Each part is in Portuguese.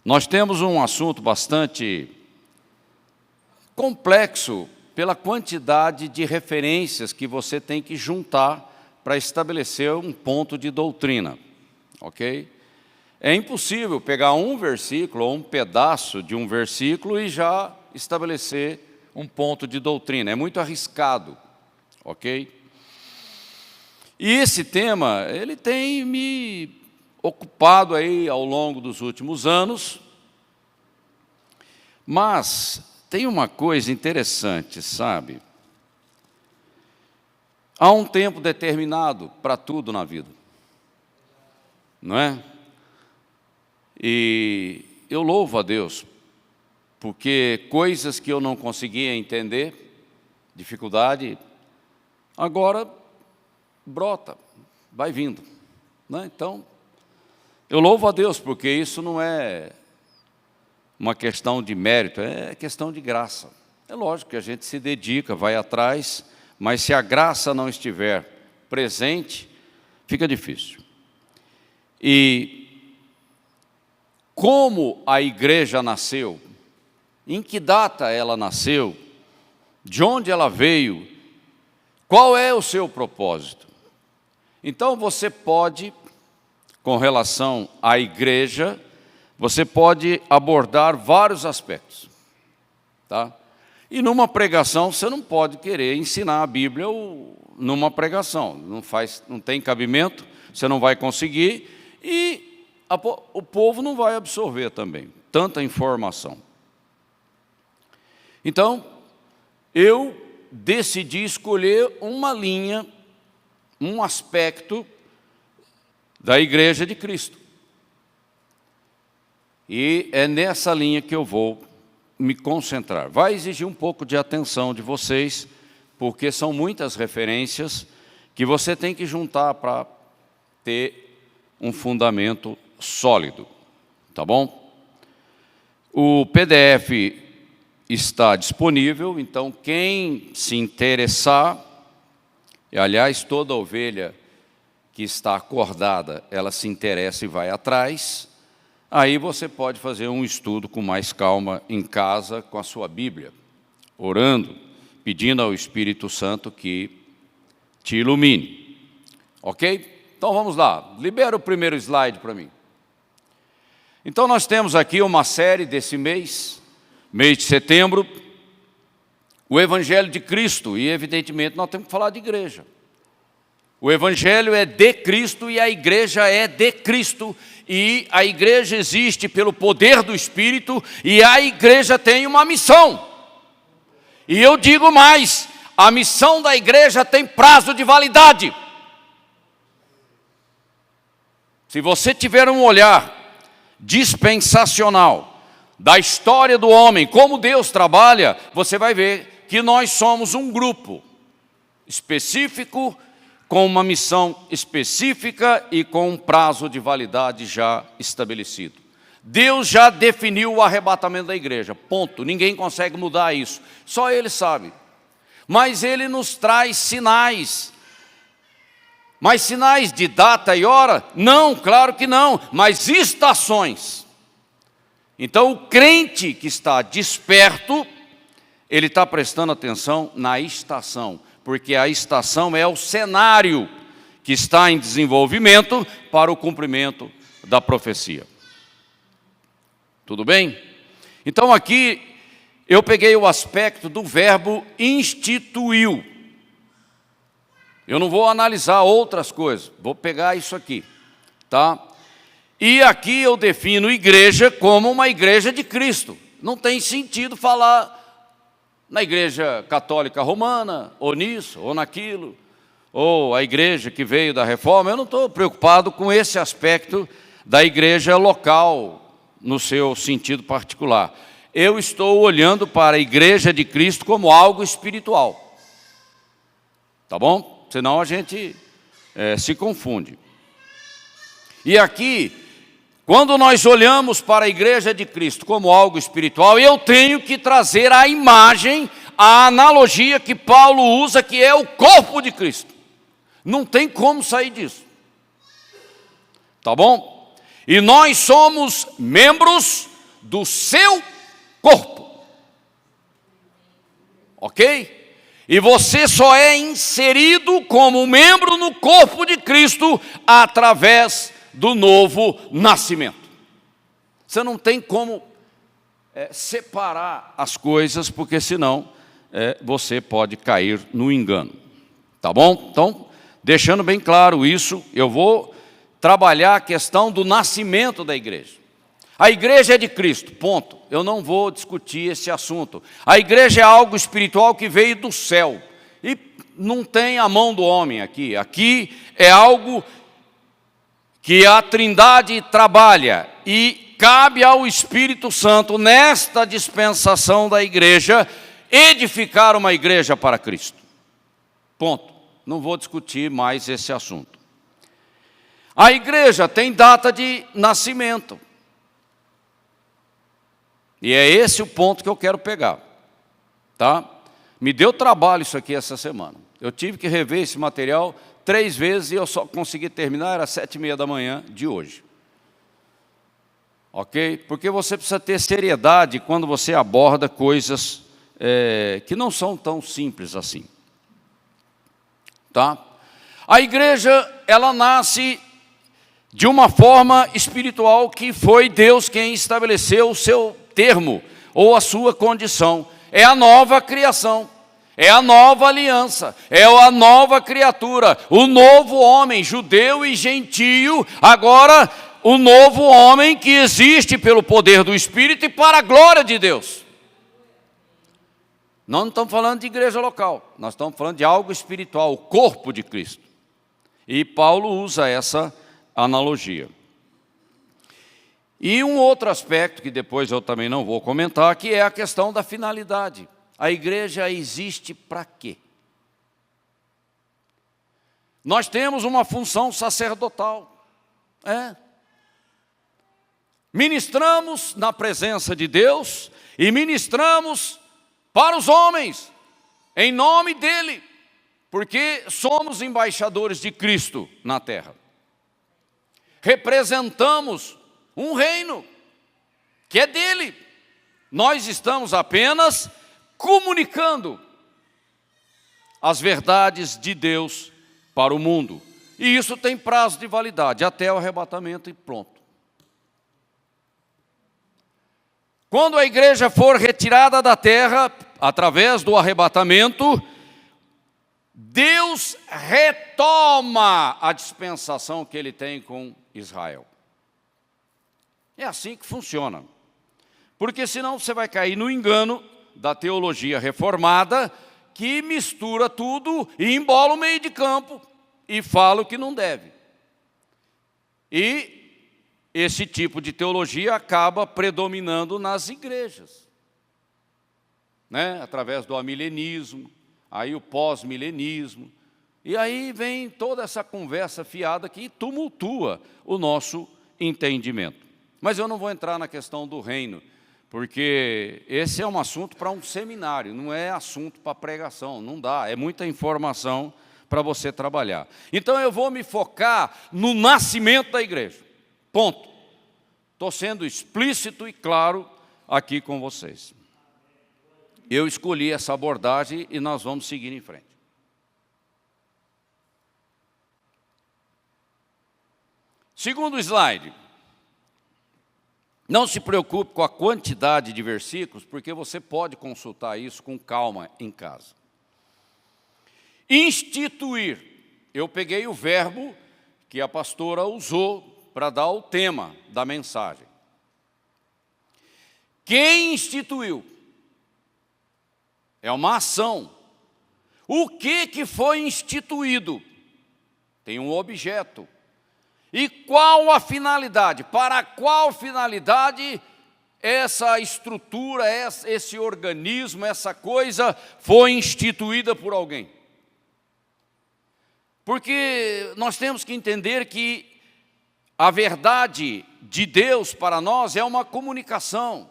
Nós temos um assunto bastante complexo pela quantidade de referências que você tem que juntar para estabelecer um ponto de doutrina, ok? É impossível pegar um versículo ou um pedaço de um versículo e já estabelecer um ponto de doutrina. É muito arriscado, ok? E esse tema, ele tem me ocupado aí ao longo dos últimos anos, mas tem uma coisa interessante, sabe? Há um tempo determinado para tudo na vida, não é? E eu louvo a Deus, porque coisas que eu não conseguia entender, dificuldade, agora brota, vai vindo, né? Então, eu louvo a Deus, porque isso não é uma questão de mérito, é questão de graça. É lógico que a gente se dedica, vai atrás, mas se a graça não estiver presente, fica difícil. E como a igreja nasceu, em que data ela nasceu, de onde ela veio, qual é o seu propósito? Então você pode, com relação à igreja, você pode abordar vários aspectos, tá? E numa pregação você não pode querer ensinar a Bíblia numa pregação, não tem cabimento, você não vai conseguir e o povo não vai absorver também tanta informação. Então, eu decidi escolher uma linha, um aspecto da Igreja de Cristo. E é nessa linha que eu vou me concentrar. Vai exigir um pouco de atenção de vocês, porque são muitas referências que você tem que juntar para ter um fundamento sólido, tá bom? O PDF está disponível, então quem se interessar, e aliás, toda ovelha que está acordada, ela se interessa e vai atrás, aí você pode fazer um estudo com mais calma em casa com a sua Bíblia, orando, pedindo ao Espírito Santo que te ilumine. Ok? Então vamos lá, libera o primeiro slide para mim. Então nós temos aqui uma série desse mês de setembro, o Evangelho de Cristo, e evidentemente nós temos que falar de igreja. O Evangelho é de Cristo e a igreja é de Cristo, e a igreja existe pelo poder do Espírito, e a igreja tem uma missão. E eu digo mais, a missão da igreja tem prazo de validade. Se você tiver um olhar dispensacional da história do homem, como Deus trabalha, você vai ver que nós somos um grupo específico, com uma missão específica e com um prazo de validade já estabelecido. Deus já definiu o arrebatamento da igreja, ponto. Ninguém consegue mudar isso, só Ele sabe. Mas Ele nos traz sinais. Mas sinais de data e hora? Não, claro que não, mas estações. Então o crente que está desperto, ele está prestando atenção na estação, porque a estação é o cenário que está em desenvolvimento para o cumprimento da profecia. Tudo bem? Então aqui eu peguei o aspecto do verbo instituiu. Eu não vou analisar outras coisas, vou pegar isso aqui, tá? E aqui eu defino igreja como uma igreja de Cristo. Não tem sentido falar na igreja católica romana, ou nisso, ou naquilo, ou a igreja que veio da reforma. Eu não estou preocupado com esse aspecto da igreja local, no seu sentido particular. Eu estou olhando para a igreja de Cristo como algo espiritual. Tá bom? Senão a gente se confunde. E aqui, quando nós olhamos para a igreja de Cristo como algo espiritual, eu tenho que trazer a imagem, a analogia que Paulo usa, que é o corpo de Cristo. Não tem como sair disso. Tá bom? E nós somos membros do seu corpo. Ok? E você só é inserido como membro no corpo de Cristo através do novo nascimento. Você não tem como separar as coisas, porque senão você pode cair no engano. Tá bom? Então, deixando bem claro isso, eu vou trabalhar a questão do nascimento da igreja. A igreja é de Cristo, ponto. Eu não vou discutir esse assunto. A igreja é algo espiritual que veio do céu. E não tem a mão do homem aqui. Aqui é algo que a Trindade trabalha. E cabe ao Espírito Santo, nesta dispensação da igreja, edificar uma igreja para Cristo. Ponto. Não vou discutir mais esse assunto. A igreja tem data de nascimento. E é esse o ponto que eu quero pegar. Tá? Me deu trabalho isso aqui essa semana. Eu tive que rever esse material 3 vezes e eu só consegui terminar, era 7h30 da manhã de hoje. Ok? Porque você precisa ter seriedade quando você aborda coisas que não são tão simples assim. Tá? A igreja, ela nasce de uma forma espiritual que foi Deus quem estabeleceu o seu termo ou a sua condição. É a nova criação, é a nova aliança, é a nova criatura, o novo homem, judeu e gentio, agora o novo homem que existe pelo poder do Espírito e para a glória de Deus. Nós não estamos falando de igreja local, nós estamos falando de algo espiritual, o corpo de Cristo. E Paulo usa essa analogia. E um outro aspecto, que depois eu também não vou comentar, que é a questão da finalidade. A igreja existe para quê? Nós temos uma função sacerdotal. Ministramos na presença de Deus e ministramos para os homens, em nome dEle, porque somos embaixadores de Cristo na terra. Representamos um reino que é dele. Nós estamos apenas comunicando as verdades de Deus para o mundo. E isso tem prazo de validade, até o arrebatamento e pronto. Quando a igreja for retirada da terra, através do arrebatamento, Deus retoma a dispensação que Ele tem com Israel. É assim que funciona. Porque senão você vai cair no engano da teologia reformada, que mistura tudo e embola o meio de campo e fala o que não deve. E esse tipo de teologia acaba predominando nas igrejas, através do amilenismo, aí o pós-milenismo, e aí vem toda essa conversa fiada que tumultua o nosso entendimento. Mas eu não vou entrar na questão do reino, porque esse é um assunto para um seminário, não é assunto para pregação, não dá, é muita informação para você trabalhar. Então eu vou me focar no nascimento da igreja. Ponto. Estou sendo explícito e claro aqui com vocês. Eu escolhi essa abordagem e nós vamos seguir em frente. Segundo slide. Não se preocupe com a quantidade de versículos, porque você pode consultar isso com calma em casa. Instituir. Eu peguei o verbo que a pastora usou para dar o tema da mensagem. Quem instituiu? É uma ação. O que foi instituído? Tem um objeto. E qual a finalidade? Para qual finalidade essa estrutura, esse organismo, essa coisa foi instituída por alguém? Porque nós temos que entender que a verdade de Deus para nós é uma comunicação.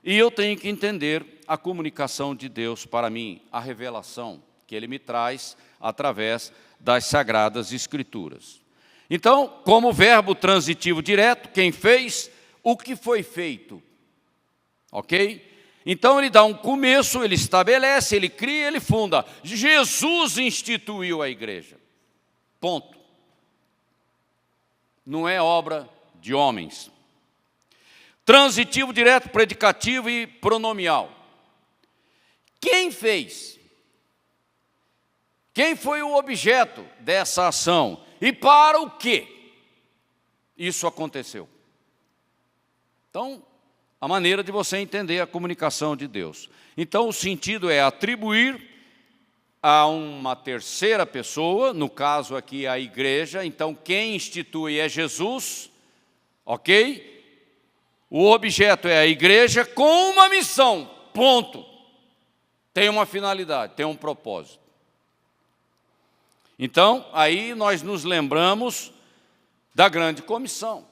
E eu tenho que entender a comunicação de Deus para mim, a revelação que Ele me traz através das Sagradas Escrituras. Então, como verbo transitivo direto, quem fez, o que foi feito? Ok? Então ele dá um começo, ele estabelece, ele cria, ele funda. Jesus instituiu a igreja. Ponto. Não é obra de homens. Transitivo, direto, predicativo e pronomial. Quem fez? Quem foi o objeto dessa ação? E para o quê isso aconteceu? Então, a maneira de você entender a comunicação de Deus. Então, o sentido é atribuir a uma terceira pessoa, no caso aqui a igreja. Então, quem institui é Jesus, ok? O objeto é a igreja com uma missão, ponto. Tem uma finalidade, tem um propósito. Então, aí nós nos lembramos da grande comissão.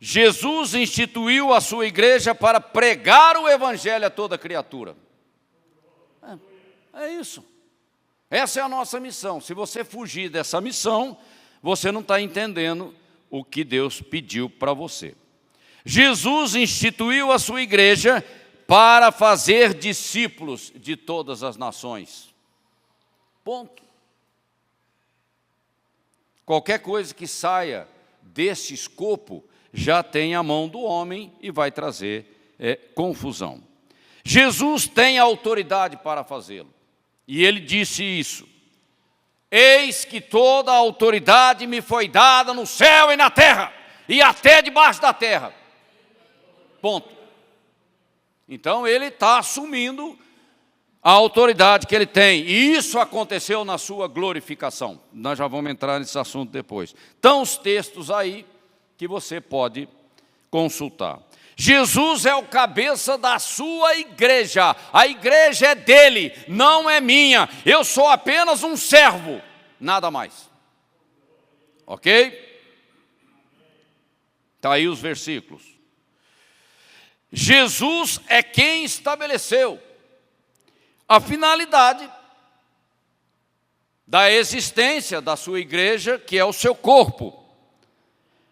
Jesus instituiu a sua igreja para pregar o evangelho a toda criatura. É isso. Essa é a nossa missão. Se você fugir dessa missão, você não está entendendo o que Deus pediu para você. Jesus instituiu a sua igreja para fazer discípulos de todas as nações. Ponto. Qualquer coisa que saia desse escopo já tem a mão do homem e vai trazer confusão. Jesus tem autoridade para fazê-lo. E ele disse isso. Eis que toda a autoridade me foi dada no céu e na terra, e até debaixo da terra. Ponto. Então ele está assumindo a autoridade que ele tem. E isso aconteceu na sua glorificação. Nós já vamos entrar nesse assunto depois. Então os textos aí que você pode consultar. Jesus é o cabeça da sua igreja. A igreja é dele, não é minha. Eu sou apenas um servo, nada mais. Ok? Está aí os versículos. Jesus é quem estabeleceu a finalidade da existência da sua igreja, que é o seu corpo.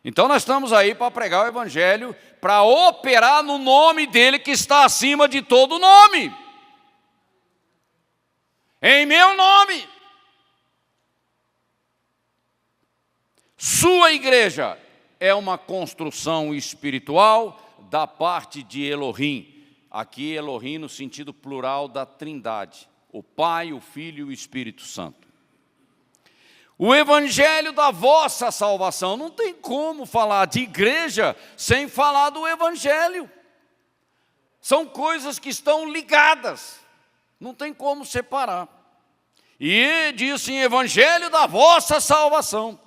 Então nós estamos aí para pregar o evangelho, para operar no nome dele que está acima de todo nome. Em meu nome. Sua igreja é uma construção espiritual da parte de Elohim. Aqui Elohim no sentido plural da Trindade. O Pai, o Filho e o Espírito Santo. O evangelho da vossa salvação. Não tem como falar de igreja sem falar do evangelho. São coisas que estão ligadas. Não tem como separar. E diz em evangelho da vossa salvação.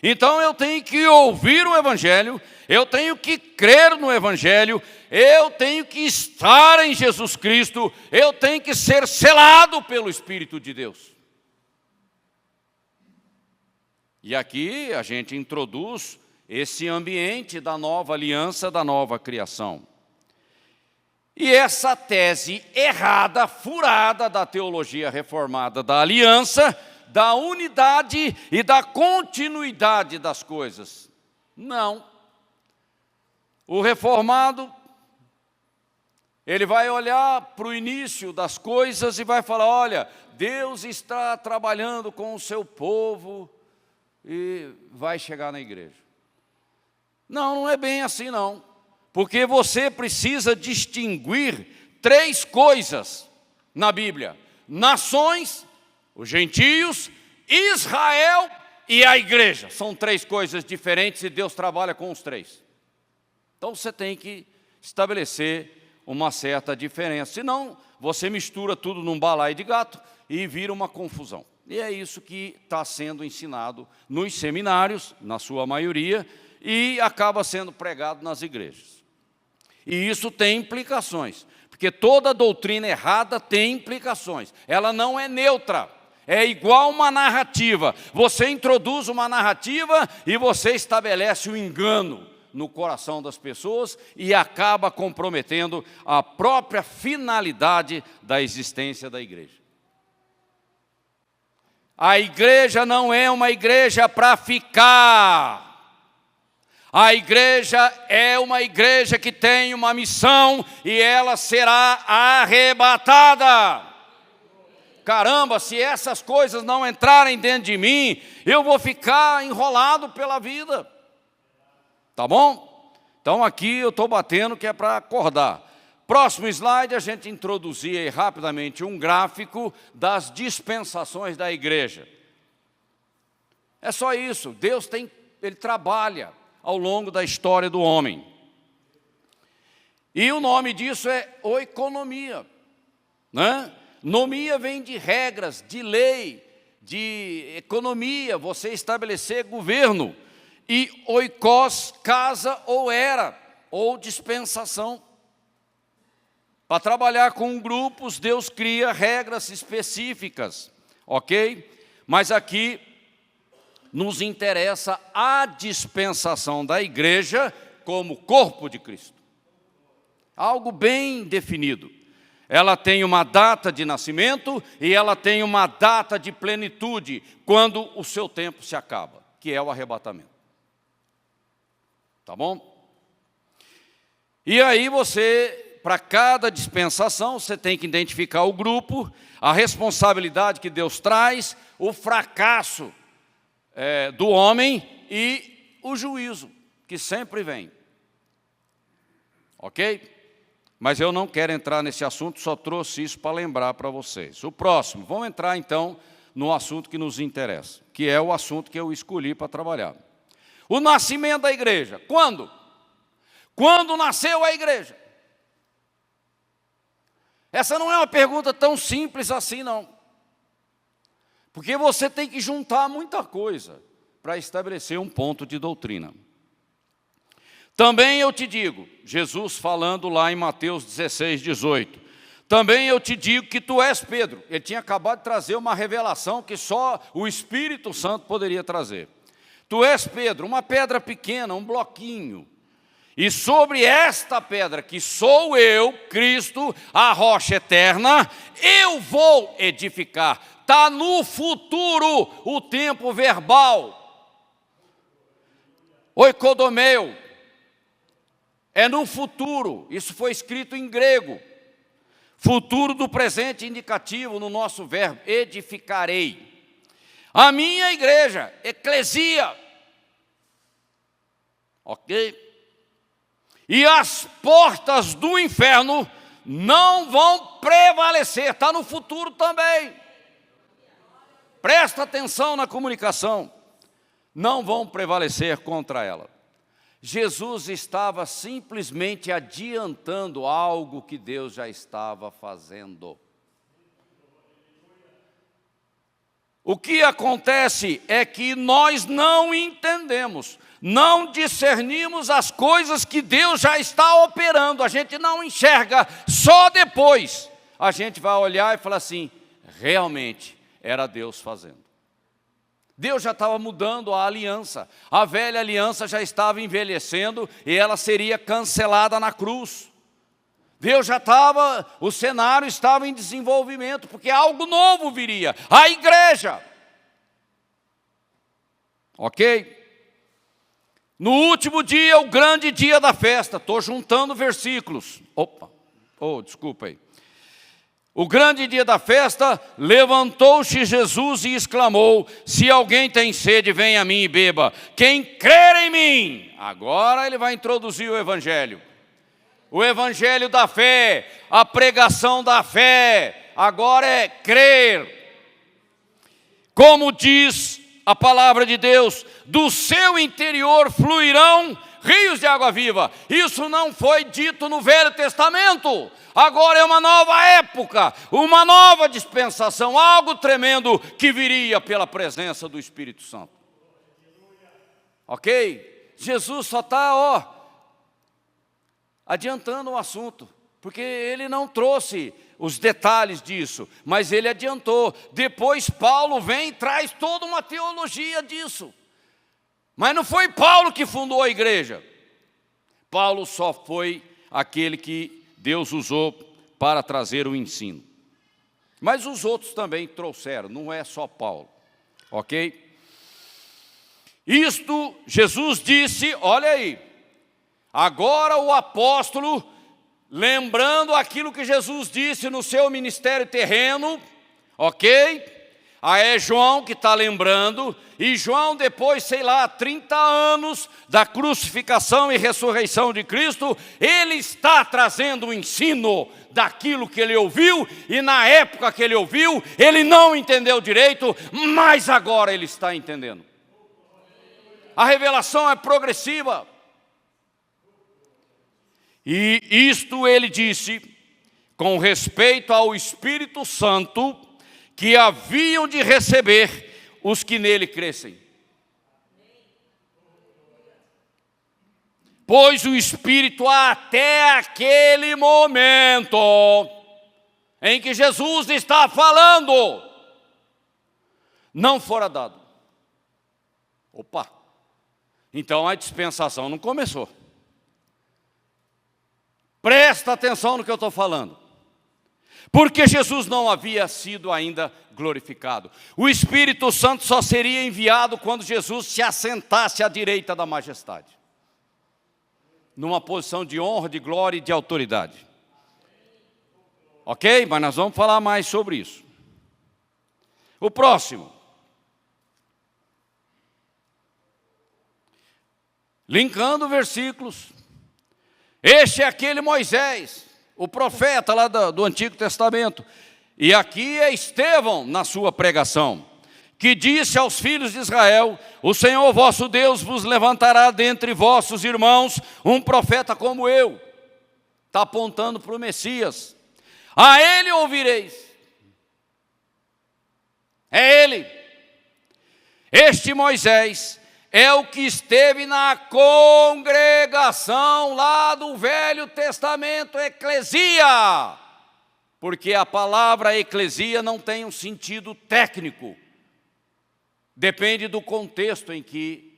Então eu tenho que ouvir o evangelho, eu tenho que crer no evangelho, eu tenho que estar em Jesus Cristo, eu tenho que ser selado pelo Espírito de Deus. E aqui a gente introduz esse ambiente da nova aliança, da nova criação. E essa tese errada, furada da teologia reformada da aliança, da unidade e da continuidade das coisas. Não. O reformado, ele vai olhar para o início das coisas e vai falar, olha, Deus está trabalhando com o seu povo e vai chegar na igreja. Não, não é bem assim não. Porque você precisa distinguir 3 coisas na Bíblia. Nações, os gentios, Israel e a igreja. São 3 coisas diferentes e Deus trabalha com os 3. Então você tem que estabelecer uma certa diferença. Senão você mistura tudo num balaio de gato e vira uma confusão. E é isso que está sendo ensinado nos seminários, na sua maioria, e acaba sendo pregado nas igrejas. E isso tem implicações, porque toda doutrina errada tem implicações. Ela não é neutra. É igual uma narrativa. Você introduz uma narrativa e você estabelece o engano no coração das pessoas e acaba comprometendo a própria finalidade da existência da igreja. A igreja não é uma igreja para ficar. A igreja é uma igreja que tem uma missão e ela será arrebatada. Caramba, se essas coisas não entrarem dentro de mim, eu vou ficar enrolado pela vida. Tá bom? Então aqui eu estou batendo que é para acordar. Próximo slide, a gente introduzir aí rapidamente um gráfico das dispensações da igreja. É só isso, Deus ele trabalha ao longo da história do homem. E o nome disso é oikonomia, né? Nomia vem de regras, de lei, de economia, você estabelecer governo. E oikos, casa ou era, ou dispensação. Para trabalhar com grupos, Deus cria regras específicas, ok? Mas aqui nos interessa a dispensação da igreja como corpo de Cristo. Algo bem definido. Ela tem uma data de nascimento e ela tem uma data de plenitude, quando o seu tempo se acaba, que é o arrebatamento. Tá bom? E aí você, para cada dispensação, você tem que identificar o grupo, a responsabilidade que Deus traz, o fracasso do homem e o juízo, que sempre vem. Ok? Mas eu não quero entrar nesse assunto, só trouxe isso para lembrar para vocês. O próximo, vamos entrar então no assunto que nos interessa, que é o assunto que eu escolhi para trabalhar. O nascimento da igreja. Quando? Quando nasceu a igreja? Essa não é uma pergunta tão simples assim, não. Porque você tem que juntar muita coisa para estabelecer um ponto de doutrina. Também eu te digo, Jesus falando lá em Mateus 16, 18, também eu te digo que tu és Pedro. Ele tinha acabado de trazer uma revelação que só o Espírito Santo poderia trazer. Tu és Pedro, uma pedra pequena, um bloquinho. E sobre esta pedra, que sou eu, Cristo, a rocha eterna, eu vou edificar. Está no futuro o tempo verbal. Oikodomeu. É no futuro. Isso foi escrito em grego. Futuro do presente indicativo no nosso verbo. Edificarei. A minha igreja, eclesia. Ok? E as portas do inferno não vão prevalecer. Está no futuro também. Presta atenção na comunicação. Não vão prevalecer contra ela. Jesus estava simplesmente adiantando algo que Deus já estava fazendo. O que acontece é que nós não entendemos, não discernimos as coisas que Deus já está operando, a gente não enxerga, só depois a gente vai olhar e falar assim, realmente era Deus fazendo. Deus já estava mudando a aliança, a velha aliança já estava envelhecendo e ela seria cancelada na cruz. Deus já estava, o cenário estava em desenvolvimento, porque algo novo viria, a igreja. Ok? No último dia, o grande dia da festa, estou juntando versículos. Desculpa aí. O grande dia da festa, levantou-se Jesus e exclamou, se alguém tem sede, venha a mim e beba. Quem crer em mim, agora ele vai introduzir o evangelho. O evangelho da fé, a pregação da fé, agora é crer. Como diz a palavra de Deus, do seu interior fluirão rios de água viva. Isso não foi dito no Velho Testamento. Agora é uma nova época, uma nova dispensação, algo tremendo que viria pela presença do Espírito Santo. Ok? Jesus só está, adiantando o assunto, porque ele não trouxe os detalhes disso, mas ele adiantou. Depois Paulo vem e traz toda uma teologia disso. Mas não foi Paulo que fundou a igreja. Paulo só foi aquele que Deus usou para trazer o ensino. Mas os outros também trouxeram, não é só Paulo. Ok? Isto Jesus disse, olha aí, agora o apóstolo, lembrando aquilo que Jesus disse no seu ministério terreno, ok? Aí é João que está lembrando, e João depois, 30 anos da crucificação e ressurreição de Cristo, ele está trazendo o ensino daquilo que ele ouviu, e na época que ele ouviu, ele não entendeu direito, mas agora ele está entendendo. A revelação é progressiva. E isto ele disse com respeito ao Espírito Santo, que haviam de receber os que nele crescem. Pois o Espírito até aquele momento em que Jesus está falando, não fora dado. Opa! Então a dispensação não começou. Presta atenção no que eu estou falando. Porque Jesus não havia sido ainda glorificado. O Espírito Santo só seria enviado quando Jesus se assentasse à direita da majestade. Numa posição de honra, de glória e de autoridade. Ok? Mas nós vamos falar mais sobre isso. O próximo. Linkando versículos. Este é aquele Moisés, o profeta lá do Antigo Testamento. E aqui é Estevão na sua pregação, que disse aos filhos de Israel: o Senhor vosso Deus vos levantará dentre vossos irmãos um profeta como eu. Está apontando para o Messias. A ele ouvireis. É ele. Este Moisés é o que esteve na congregação lá do Velho Testamento, eclesia. Porque a palavra eclesia não tem um sentido técnico. Depende do contexto em que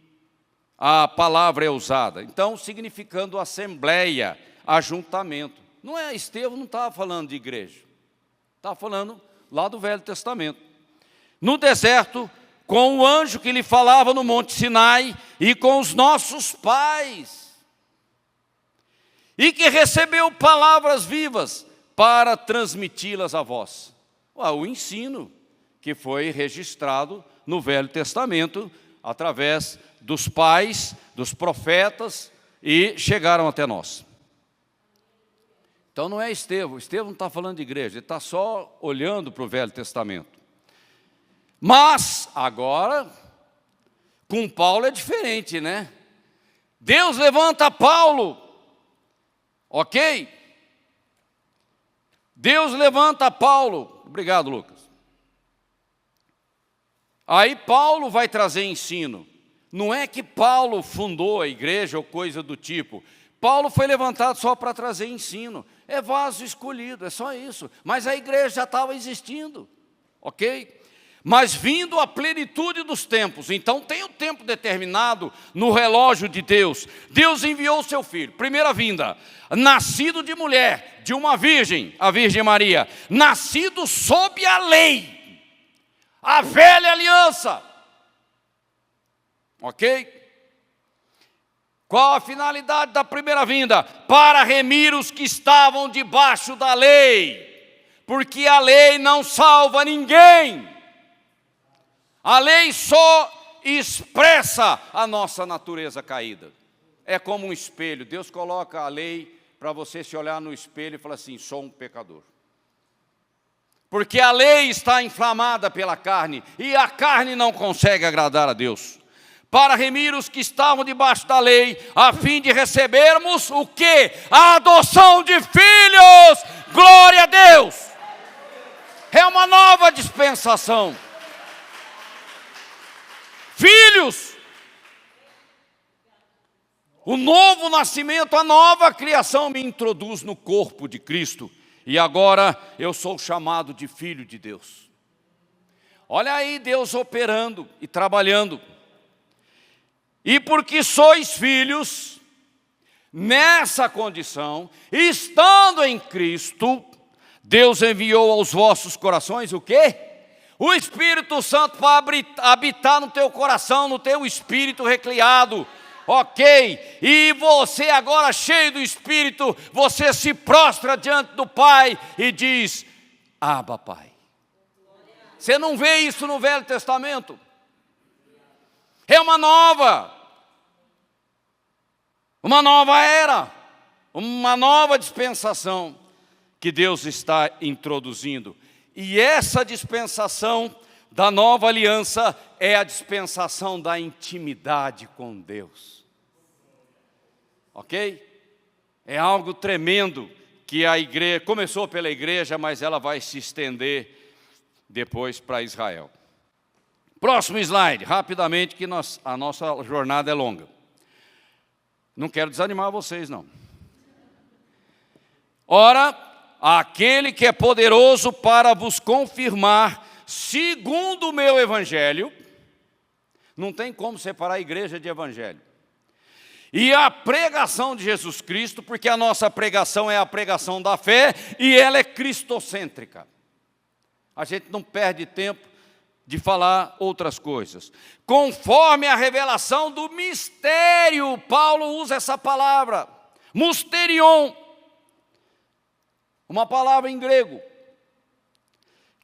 a palavra é usada. Então, significando assembleia, ajuntamento. Não é, Estevão não estava falando de igreja. Estava falando lá do Velho Testamento. No deserto, com o anjo que lhe falava no Monte Sinai e com os nossos pais. E que recebeu palavras vivas para transmiti-las a vós. O ensino que foi registrado no Velho Testamento, através dos pais, dos profetas, e chegaram até nós. Então não é Estevão não está falando de igreja, ele está só olhando para o Velho Testamento. Mas, agora, com Paulo é diferente, né? Deus levanta Paulo, ok? Deus levanta Paulo. Obrigado, Lucas. Aí Paulo vai trazer ensino. Não é que Paulo fundou a igreja ou coisa do tipo. Paulo foi levantado só para trazer ensino. É vaso escolhido, é só isso. Mas a igreja já estava existindo, ok? Mas vindo a plenitude dos tempos. Então tem o tempo determinado no relógio de Deus. Deus enviou o seu filho, primeira vinda, nascido de mulher, de uma virgem, a Virgem Maria, nascido sob a lei, a velha aliança, ok? Qual a finalidade da primeira vinda? Para remir os que estavam debaixo da lei, porque a lei não salva ninguém. A lei só expressa a nossa natureza caída. É como um espelho. Deus coloca a lei para você se olhar no espelho e falar assim: sou um pecador. Porque a lei está inflamada pela carne, e a carne não consegue agradar a Deus. Para remir os que estavam debaixo da lei, a fim de recebermos o quê? A adoção de filhos! Glória a Deus! É uma nova dispensação. Filhos, o novo nascimento, a nova criação me introduz no corpo de Cristo. E agora eu sou chamado de filho de Deus. Olha aí Deus operando e trabalhando. E porque sois filhos, nessa condição, estando em Cristo, Deus enviou aos vossos corações o quê? O Espírito Santo para habitar no teu coração, no teu espírito recriado. Ok? E você agora cheio do Espírito, você se prostra diante do Pai e diz: Abba, Pai. Você não vê isso no Velho Testamento? É uma nova era, uma nova dispensação que Deus está introduzindo. E essa dispensação da nova aliança é a dispensação da intimidade com Deus. Ok? É algo tremendo que a igreja, começou pela igreja, mas ela vai se estender depois para Israel. Próximo slide, rapidamente, que a nossa jornada é longa. Não quero desanimar vocês, não. Ora, aquele que é poderoso para vos confirmar, segundo o meu evangelho, não tem como separar a igreja de evangelho, e a pregação de Jesus Cristo, porque a nossa pregação é a pregação da fé, e ela é cristocêntrica. A gente não perde tempo de falar outras coisas. Conforme a revelação do mistério, Paulo usa essa palavra, mysterion, uma palavra em grego,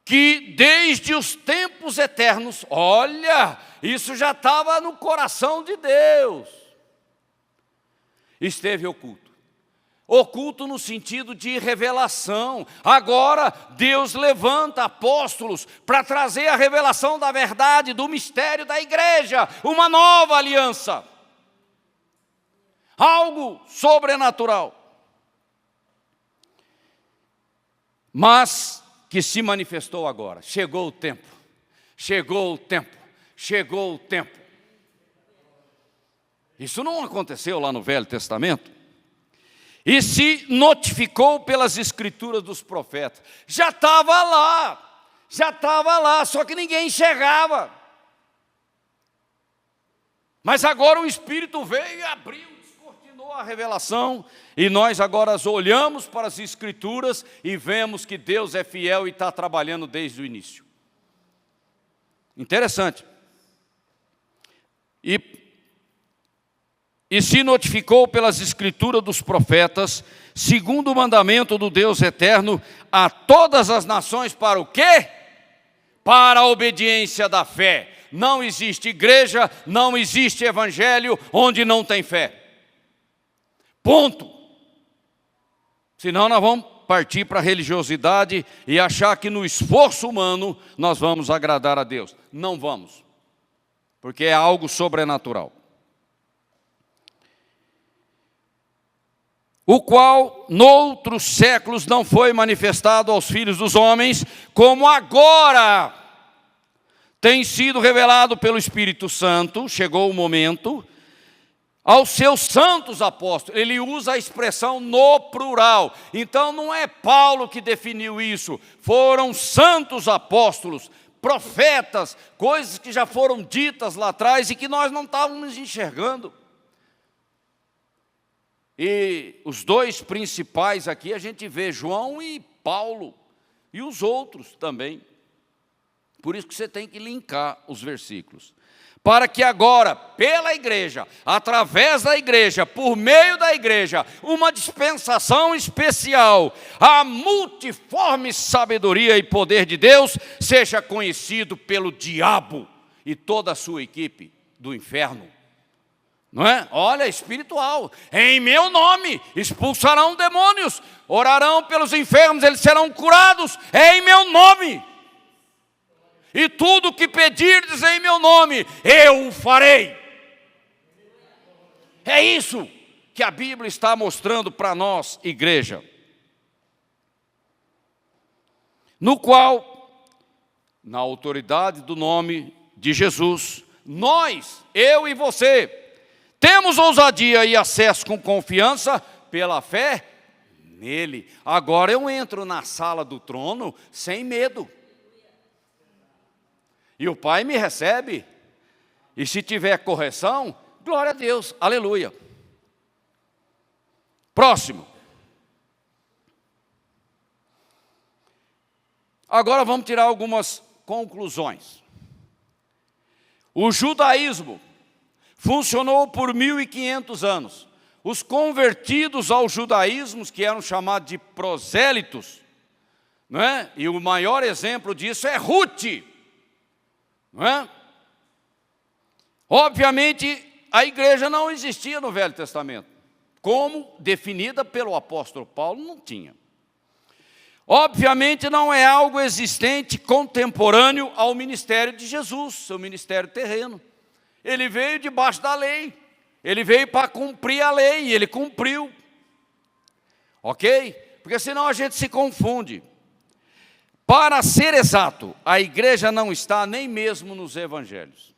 que desde os tempos eternos, olha, isso já estava no coração de Deus, esteve oculto. Oculto no sentido de revelação. Agora Deus levanta apóstolos para trazer a revelação da verdade, do mistério da igreja, uma nova aliança. Algo sobrenatural. Mas que se manifestou agora. Chegou o tempo. Chegou o tempo. Chegou o tempo. Isso não aconteceu lá no Velho Testamento? E se notificou pelas escrituras dos profetas. Já estava lá, só que ninguém enxergava. Mas agora o Espírito veio e abriu, descortinou a revelação, e nós agora olhamos para as escrituras e vemos que Deus é fiel e está trabalhando desde o início. Interessante. E se notificou pelas escrituras dos profetas, segundo o mandamento do Deus eterno, a todas as nações para o quê? Para a obediência da fé. Não existe igreja, não existe evangelho onde não tem fé. Ponto. Senão nós vamos partir para a religiosidade e achar que no esforço humano nós vamos agradar a Deus. Não vamos, porque é algo sobrenatural. O qual, noutros séculos, não foi manifestado aos filhos dos homens, como agora tem sido revelado pelo Espírito Santo, chegou o momento, aos seus santos apóstolos. Ele usa a expressão no plural. Então não é Paulo que definiu isso, foram santos apóstolos, profetas, coisas que já foram ditas lá atrás e que nós não estávamos enxergando. E os dois principais aqui a gente vê, João e Paulo, e os outros também. Por isso que você tem que linkar os versículos. Para que agora, pela igreja, através da igreja, por meio da igreja, uma dispensação especial, a multiforme sabedoria e poder de Deus seja conhecido pelo diabo e toda a sua equipe do inferno. Não é? Olha, espiritual. Em meu nome expulsarão demônios, orarão pelos enfermos, eles serão curados. É em meu nome. E tudo que pedirdes em meu nome, eu o farei. É isso que a Bíblia está mostrando para nós, igreja. No qual, na autoridade do nome de Jesus, nós, eu e você, temos ousadia e acesso com confiança pela fé nele. Agora eu entro na sala do trono sem medo. E o Pai me recebe. E se tiver correção, glória a Deus, aleluia. Próximo. Agora vamos tirar algumas conclusões. O judaísmo funcionou por 1500 anos. Os convertidos ao judaísmo, que eram chamados de prosélitos, não é? E o maior exemplo disso é Ruth, não é? Obviamente, a igreja não existia no Velho Testamento, como definida pelo apóstolo Paulo, não tinha. Obviamente, não é algo existente, contemporâneo ao ministério de Jesus, seu ministério terreno. Ele veio debaixo da lei, ele veio para cumprir a lei, e ele cumpriu. Ok? Porque senão a gente se confunde. Para ser exato, a igreja não está nem mesmo nos evangelhos.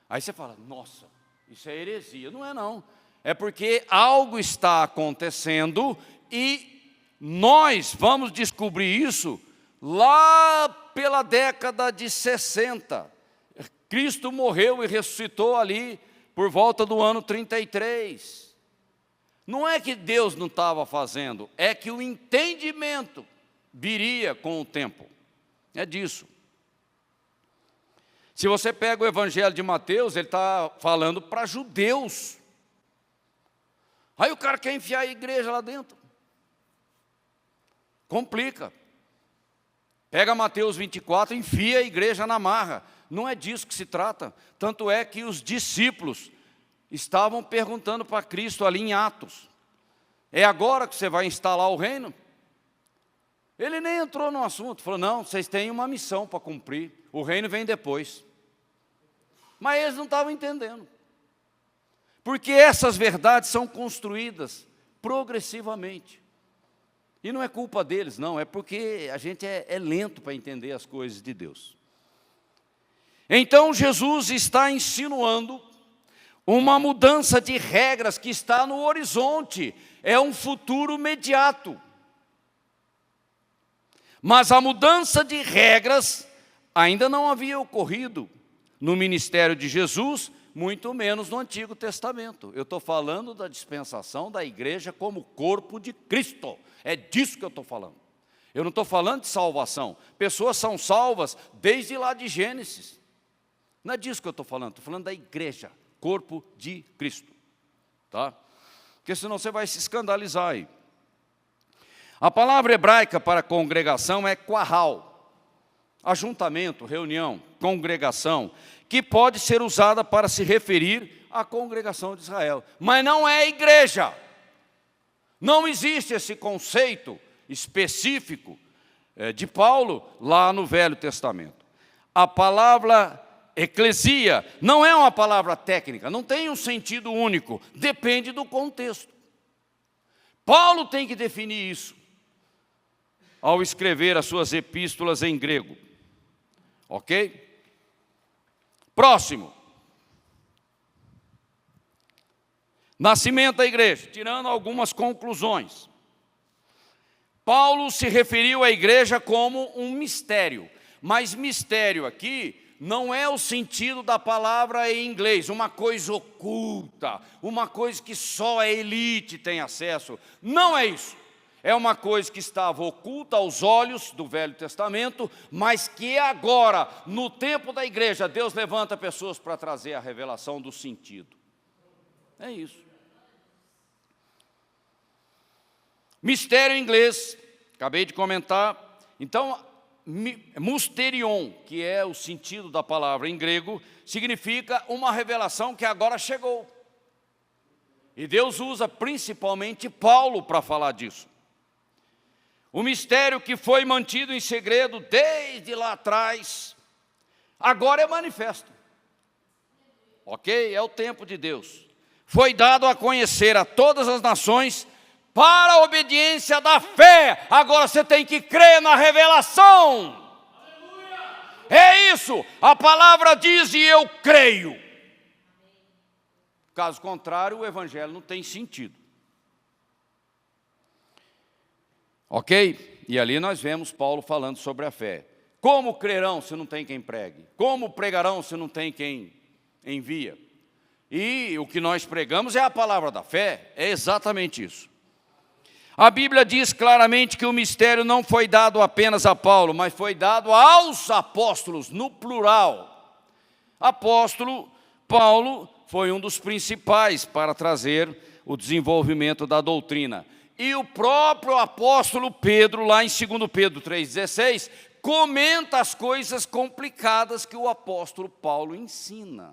Aí você fala, nossa, isso é heresia. Não é não. É porque algo está acontecendo e nós vamos descobrir isso lá pela década de 60. Cristo morreu e ressuscitou ali por volta do ano 33. Não é que Deus não estava fazendo, é que o entendimento viria com o tempo. É disso. Se você pega o Evangelho de Mateus, ele está falando para judeus. Aí o cara quer enfiar a igreja lá dentro. Complica. Pega Mateus 24, enfia a igreja na marra. Não é disso que se trata. Tanto é que os discípulos estavam perguntando para Cristo ali em Atos. É agora que você vai instalar o reino? Ele nem entrou no assunto. Falou, não, vocês têm uma missão para cumprir. O reino vem depois. Mas eles não estavam entendendo. Porque essas verdades são construídas progressivamente. E não é culpa deles, não. É porque a gente é lento para entender as coisas de Deus. Então Jesus está insinuando uma mudança de regras que está no horizonte. É um futuro imediato. Mas a mudança de regras ainda não havia ocorrido no ministério de Jesus, muito menos no Antigo Testamento. Eu estou falando da dispensação da igreja como corpo de Cristo. É disso que eu estou falando. Eu não estou falando de salvação. Pessoas são salvas desde lá de Gênesis. Não é disso que eu estou falando da igreja, corpo de Cristo. Tá? Porque senão você vai se escandalizar aí. A palavra hebraica para congregação é quahal. Ajuntamento, reunião, congregação, que pode ser usada para se referir à congregação de Israel. Mas não é igreja. Não existe esse conceito específico de Paulo lá no Velho Testamento. A palavra eclesia não é uma palavra técnica, não tem um sentido único, depende do contexto. Paulo tem que definir isso ao escrever as suas epístolas em grego. Ok? Próximo. Nascimento da igreja, tirando algumas conclusões. Paulo se referiu à igreja como um mistério, mas mistério aqui não é o sentido da palavra em inglês, uma coisa oculta, uma coisa que só a elite tem acesso. Não é isso. É uma coisa que estava oculta aos olhos do Velho Testamento, mas que agora, no tempo da igreja, Deus levanta pessoas para trazer a revelação do sentido. É isso. Mistério em inglês, acabei de comentar. Então, mysterion, que é o sentido da palavra em grego, significa uma revelação que agora chegou. E Deus usa principalmente Paulo para falar disso. O mistério que foi mantido em segredo desde lá atrás, agora é manifesto. Ok? É o tempo de Deus. Foi dado a conhecer a todas as nações para a obediência da fé. Agora você tem que crer na revelação. Aleluia! É isso. A palavra diz e eu creio. Caso contrário, o evangelho não tem sentido. Ok? E ali nós vemos Paulo falando sobre a fé. Como crerão se não tem quem pregue? Como pregarão se não tem quem envia? E o que nós pregamos é a palavra da fé, é exatamente isso. A Bíblia diz claramente que o mistério não foi dado apenas a Paulo, mas foi dado aos apóstolos, no plural. Apóstolo Paulo foi um dos principais para trazer o desenvolvimento da doutrina. E o próprio apóstolo Pedro, lá em 2 Pedro 3,16, comenta as coisas complicadas que o apóstolo Paulo ensina.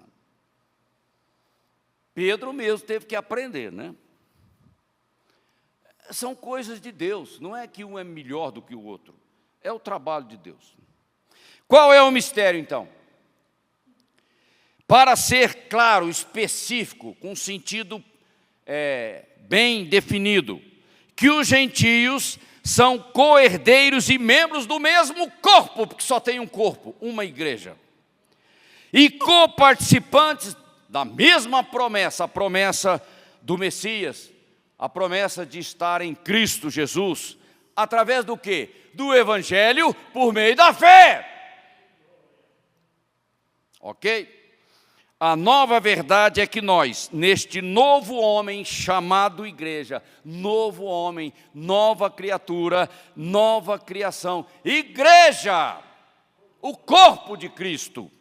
Pedro mesmo teve que aprender, né? São coisas de Deus, não é que um é melhor do que o outro, é o trabalho de Deus. Qual é o mistério, então? Para ser claro, específico, com sentido bem definido, que os gentios são co-herdeiros e membros do mesmo corpo, porque só tem um corpo, uma igreja, e co-participantes da mesma promessa, a promessa do Messias, a promessa de estar em Cristo Jesus, através do quê? Do Evangelho por meio da fé. Ok? A nova verdade é que nós, neste novo homem chamado igreja, novo homem, nova criatura, nova criação, igreja, o corpo de Cristo,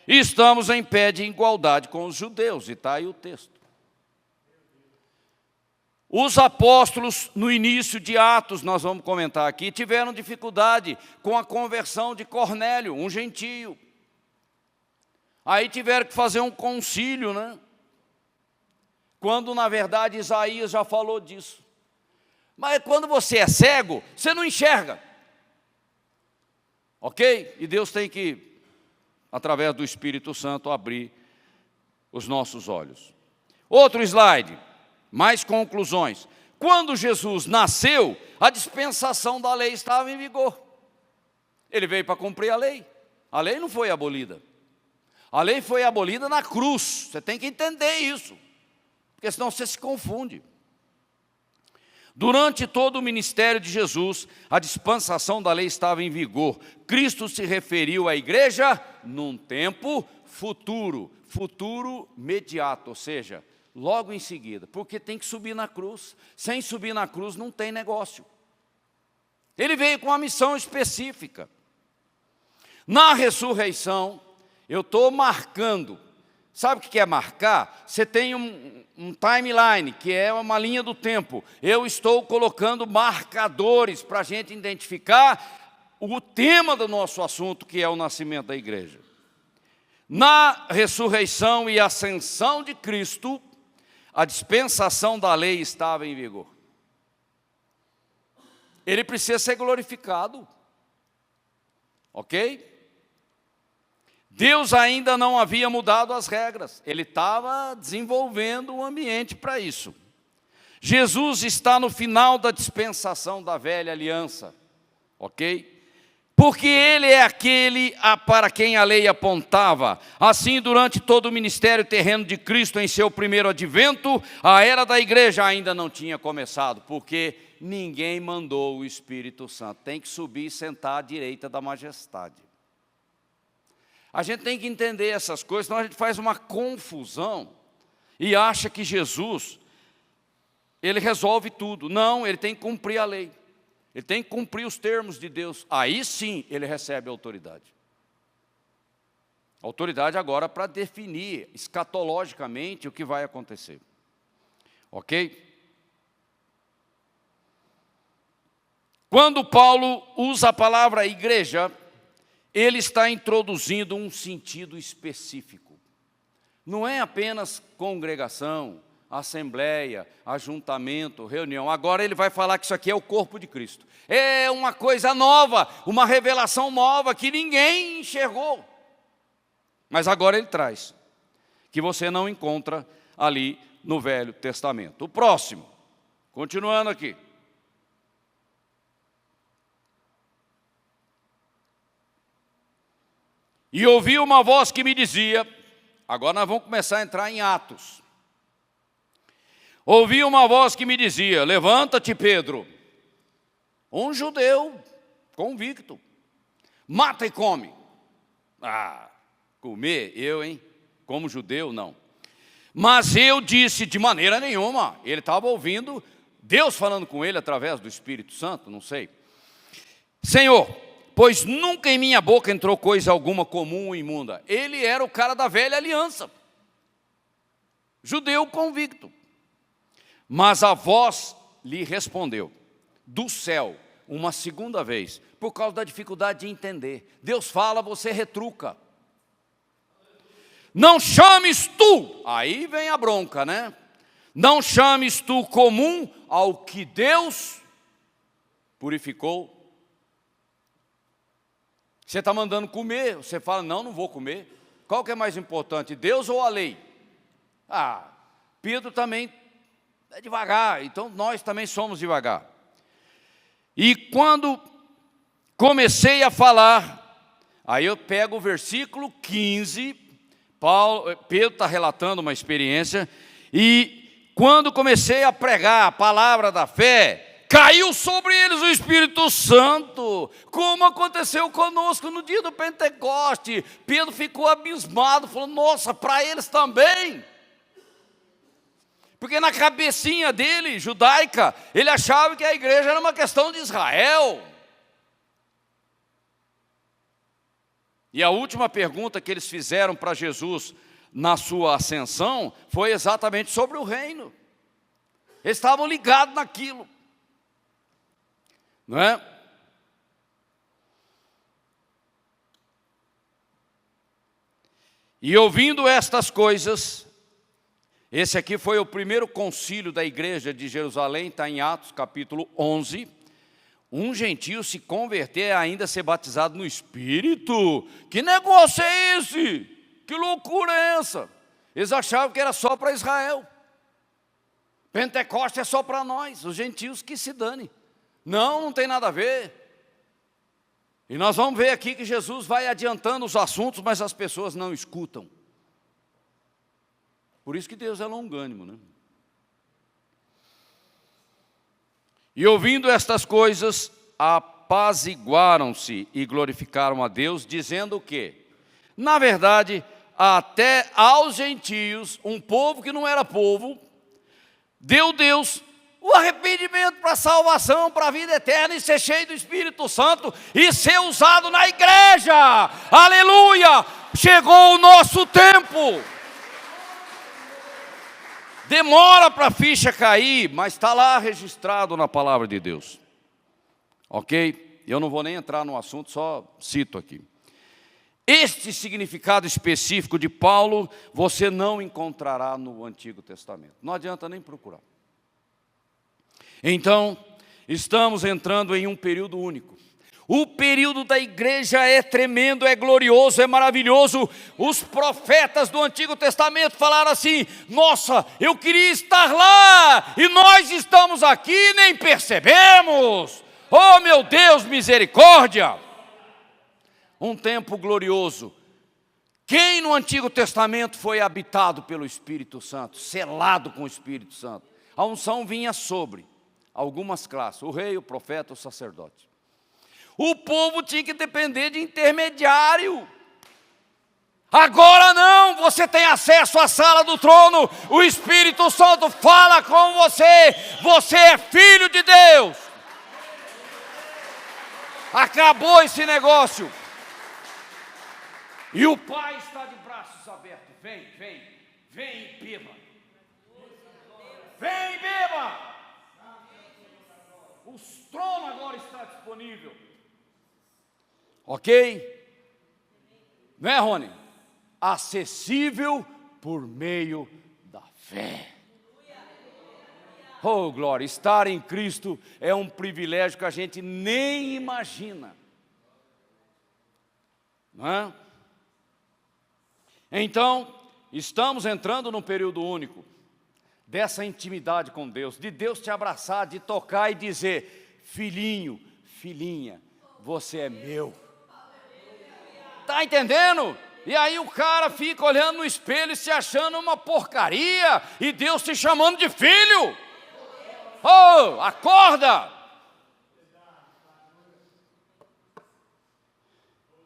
estamos em pé de igualdade com os judeus, e está aí o texto. Os apóstolos, no início de Atos, nós vamos comentar aqui, tiveram dificuldade com a conversão de Cornélio, um gentio. Aí tiveram que fazer um concílio, né? Quando, na verdade, Isaías já falou disso. Mas quando você é cego, você não enxerga. Ok? E Deus tem que, através do Espírito Santo, abrir os nossos olhos. Outro slide. Mais conclusões. Quando Jesus nasceu, a dispensação da lei estava em vigor. Ele veio para cumprir a lei. A lei não foi abolida. A lei foi abolida na cruz. Você tem que entender isso, porque senão você se confunde. Durante todo o ministério de Jesus, a dispensação da lei estava em vigor. Cristo se referiu à igreja num tempo futuro, futuro imediato, ou seja, logo em seguida, porque tem que subir na cruz. Sem subir na cruz não tem negócio. Ele veio com uma missão específica. Na ressurreição, eu estou marcando. Sabe o que é marcar? Você tem um timeline, que é uma linha do tempo. Eu estou colocando marcadores para a gente identificar o tema do nosso assunto, que é o nascimento da igreja. Na ressurreição e ascensão de Cristo, a dispensação da lei estava em vigor. Ele precisa ser glorificado. Ok? Deus ainda não havia mudado as regras. Ele estava desenvolvendo um ambiente para isso. Jesus está no final da dispensação da velha aliança. Ok? Porque Ele é aquele para quem a lei apontava. Assim, durante todo o ministério terreno de Cristo em seu primeiro advento, a era da igreja ainda não tinha começado, porque ninguém mandou o Espírito Santo. Tem que subir e sentar à direita da majestade. A gente tem que entender essas coisas, senão a gente faz uma confusão e acha que Jesus, Ele resolve tudo. Não, Ele tem que cumprir a lei. Ele tem que cumprir os termos de Deus. Aí sim Ele recebe a autoridade. Autoridade agora para definir escatologicamente o que vai acontecer. Ok? Quando Paulo usa a palavra igreja, ele está introduzindo um sentido específico. Não é apenas congregação, assembleia, ajuntamento, reunião. Agora ele vai falar que isso aqui é o corpo de Cristo. É uma coisa nova, uma revelação nova que ninguém enxergou. Mas agora ele traz, que você não encontra ali no Velho Testamento. O próximo, continuando aqui. E ouvi uma voz que me dizia, agora nós vamos começar a entrar em Atos. Ouvi uma voz que me dizia, levanta-te, Pedro, um judeu convicto, mata e come. Comer, eu, hein? Como judeu, não. Mas eu disse, de maneira nenhuma, ele estava ouvindo Deus falando com ele através do Espírito Santo, não sei. Senhor, pois nunca em minha boca entrou coisa alguma comum ou imunda. Ele era o cara da velha aliança, judeu convicto. Mas a voz lhe respondeu, do céu, uma segunda vez, por causa da dificuldade de entender. Deus fala, você retruca. Não chames tu, aí vem a bronca, né? Não chames tu comum ao que Deus purificou. Você está mandando comer, você fala, não vou comer. Qual que é mais importante, Deus ou a lei? Pedro também é devagar, então nós também somos devagar. E quando comecei a falar, aí eu pego o versículo 15, Pedro está relatando uma experiência, e quando comecei a pregar a palavra da fé, caiu sobre eles o Espírito Santo, como aconteceu conosco no dia do Pentecoste. Pedro ficou abismado, falou, nossa, para eles também. Porque na cabecinha dele, judaica, ele achava que a igreja era uma questão de Israel. E a última pergunta que eles fizeram para Jesus na sua ascensão foi exatamente sobre o reino. Eles estavam ligados naquilo, não é? E ouvindo estas coisas, esse aqui foi o primeiro concílio da igreja de Jerusalém, está em Atos capítulo 11. Um gentio se converter e ainda ser batizado no Espírito? Que negócio é esse? Que loucura é essa? Eles achavam que era só para Israel. Pentecoste é só para nós, os gentios que se dane. Não tem nada a ver. E nós vamos ver aqui que Jesus vai adiantando os assuntos, mas as pessoas não escutam. Por isso que Deus é longânimo, né? E ouvindo estas coisas, apaziguaram-se e glorificaram a Deus, dizendo o quê? Na verdade, até aos gentios, um povo que não era povo, deu Deus o arrependimento para a salvação, para a vida eterna, e ser cheio do Espírito Santo, e ser usado na igreja. Aleluia! Chegou o nosso tempo. Demora para a ficha cair, mas está lá registrado na palavra de Deus. Ok? Eu não vou nem entrar no assunto, só cito aqui. Este significado específico de Paulo, você não encontrará no Antigo Testamento. Não adianta nem procurar. Então, estamos entrando em um período único. O período da igreja é tremendo, é glorioso, é maravilhoso. Os profetas do Antigo Testamento falaram assim, nossa, eu queria estar lá, e nós estamos aqui e nem percebemos. Oh meu Deus, misericórdia! Um tempo glorioso. Quem no Antigo Testamento foi habitado pelo Espírito Santo, selado com o Espírito Santo? A unção vinha sobre algumas classes, o rei, o profeta, o sacerdote. O povo tinha que depender de intermediário. Agora não, você tem acesso à sala do trono, o Espírito Santo fala com você, você é filho de Deus. Acabou esse negócio. E o Pai está de braços abertos, vem e beba. Vem e beba. O trono agora está disponível. Ok? Não é, Rony? Acessível por meio da fé. Oh, glória! Estar em Cristo é um privilégio que a gente nem imagina. Não é? Então, estamos entrando num período único dessa intimidade com Deus, de Deus te abraçar, de tocar e dizer, filhinho, filhinha, você é meu. Está entendendo? E aí o cara fica olhando no espelho e se achando uma porcaria, e Deus te chamando de filho. Oh, acorda!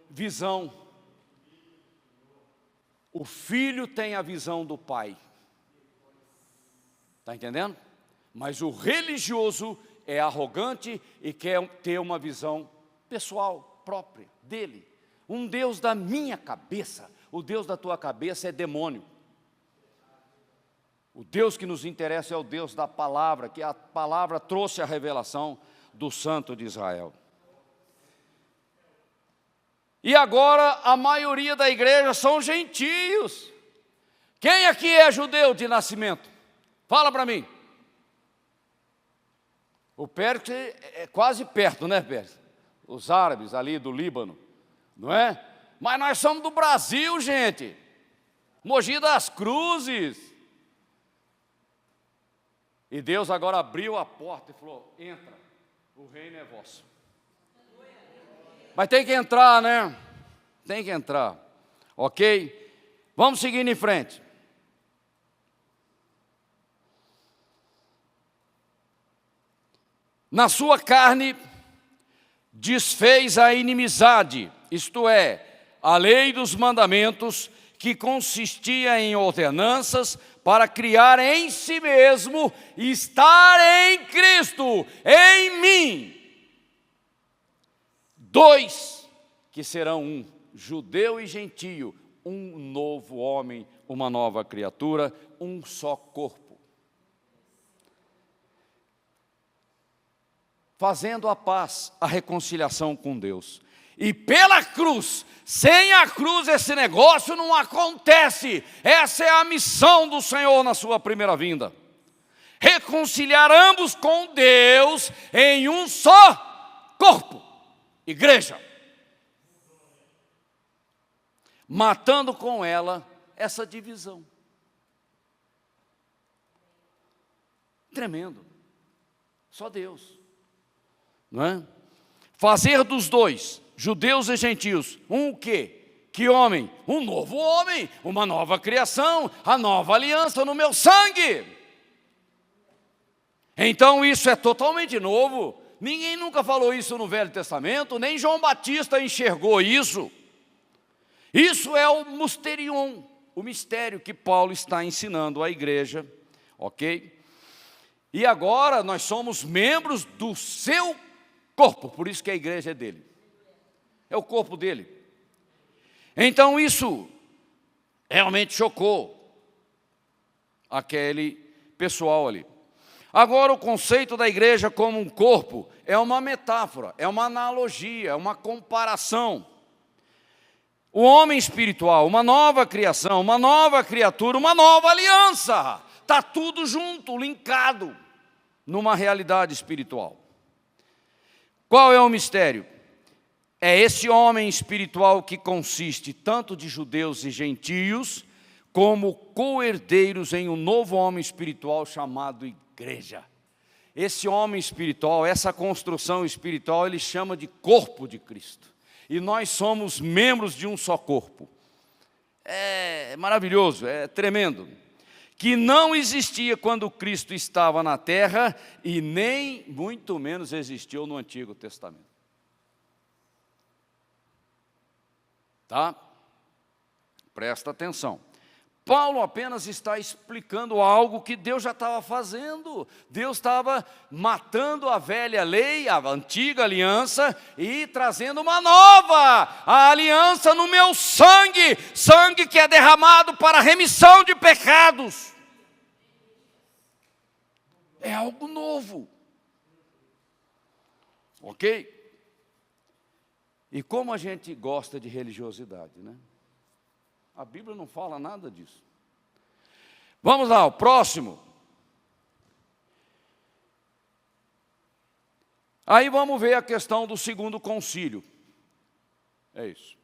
Visão. O filho tem a visão do pai. Está entendendo? Mas o religioso é arrogante e quer ter uma visão pessoal, própria, dele. Um Deus da minha cabeça. O Deus da tua cabeça é demônio. O Deus que nos interessa é o Deus da palavra, que a palavra trouxe a revelação do Santo de Israel. E agora a maioria da igreja são gentios. Quem aqui é judeu de nascimento? Fala para mim. O Pérez é quase perto, né, Pérez? Os árabes ali do Líbano, não é? Mas nós somos do Brasil, gente. Mogi das Cruzes. E Deus agora abriu a porta e falou: entra, o reino é vosso. Mas tem que entrar, né? Tem que entrar, ok? Vamos seguindo em frente. Na sua carne desfez a inimizade, isto é, a lei dos mandamentos, que consistia em ordenanças para criar em si mesmo e estar em Cristo, em mim. Dois que serão um, judeu e gentio, um novo homem, uma nova criatura, um só corpo. Fazendo a paz, a reconciliação com Deus. E pela cruz, sem a cruz esse negócio não acontece. Essa é a missão do Senhor na sua primeira vinda. Reconciliar ambos com Deus em um só corpo, igreja. Matando com ela essa divisão. Tremendo. Só Deus. Não é? Fazer dos dois, judeus e gentios, um o quê? Que homem? Um novo homem, uma nova criação, a nova aliança no meu sangue. Então isso é totalmente novo. Ninguém nunca falou isso no Velho Testamento, nem João Batista enxergou isso. Isso é o mysterion, o mistério que Paulo está ensinando à igreja, ok? E agora nós somos membros do seu corpo, por isso que a igreja é dele. É o corpo dele. Então isso realmente chocou aquele pessoal ali. Agora o conceito da igreja como um corpo é uma metáfora, é uma analogia, é uma comparação. O homem espiritual, uma nova criação, uma nova criatura, uma nova aliança. Está tudo junto, linkado numa realidade espiritual. Qual é o mistério? É esse homem espiritual que consiste tanto de judeus e gentios, como co-herdeiros em um novo homem espiritual chamado igreja. Esse homem espiritual, essa construção espiritual, ele chama de corpo de Cristo. E nós somos membros de um só corpo. É maravilhoso, é tremendo. Que não existia quando Cristo estava na terra e nem muito menos existiu no Antigo Testamento. Tá? Presta atenção. Paulo apenas está explicando algo que Deus já estava fazendo. Deus estava matando a velha lei, a antiga aliança, e trazendo uma nova, a aliança no meu sangue, sangue que é derramado para a remissão de pecados. É algo novo. Ok? E como a gente gosta de religiosidade, né? A Bíblia não fala nada disso. Vamos lá, o próximo. Aí vamos ver a questão do segundo concílio. É isso.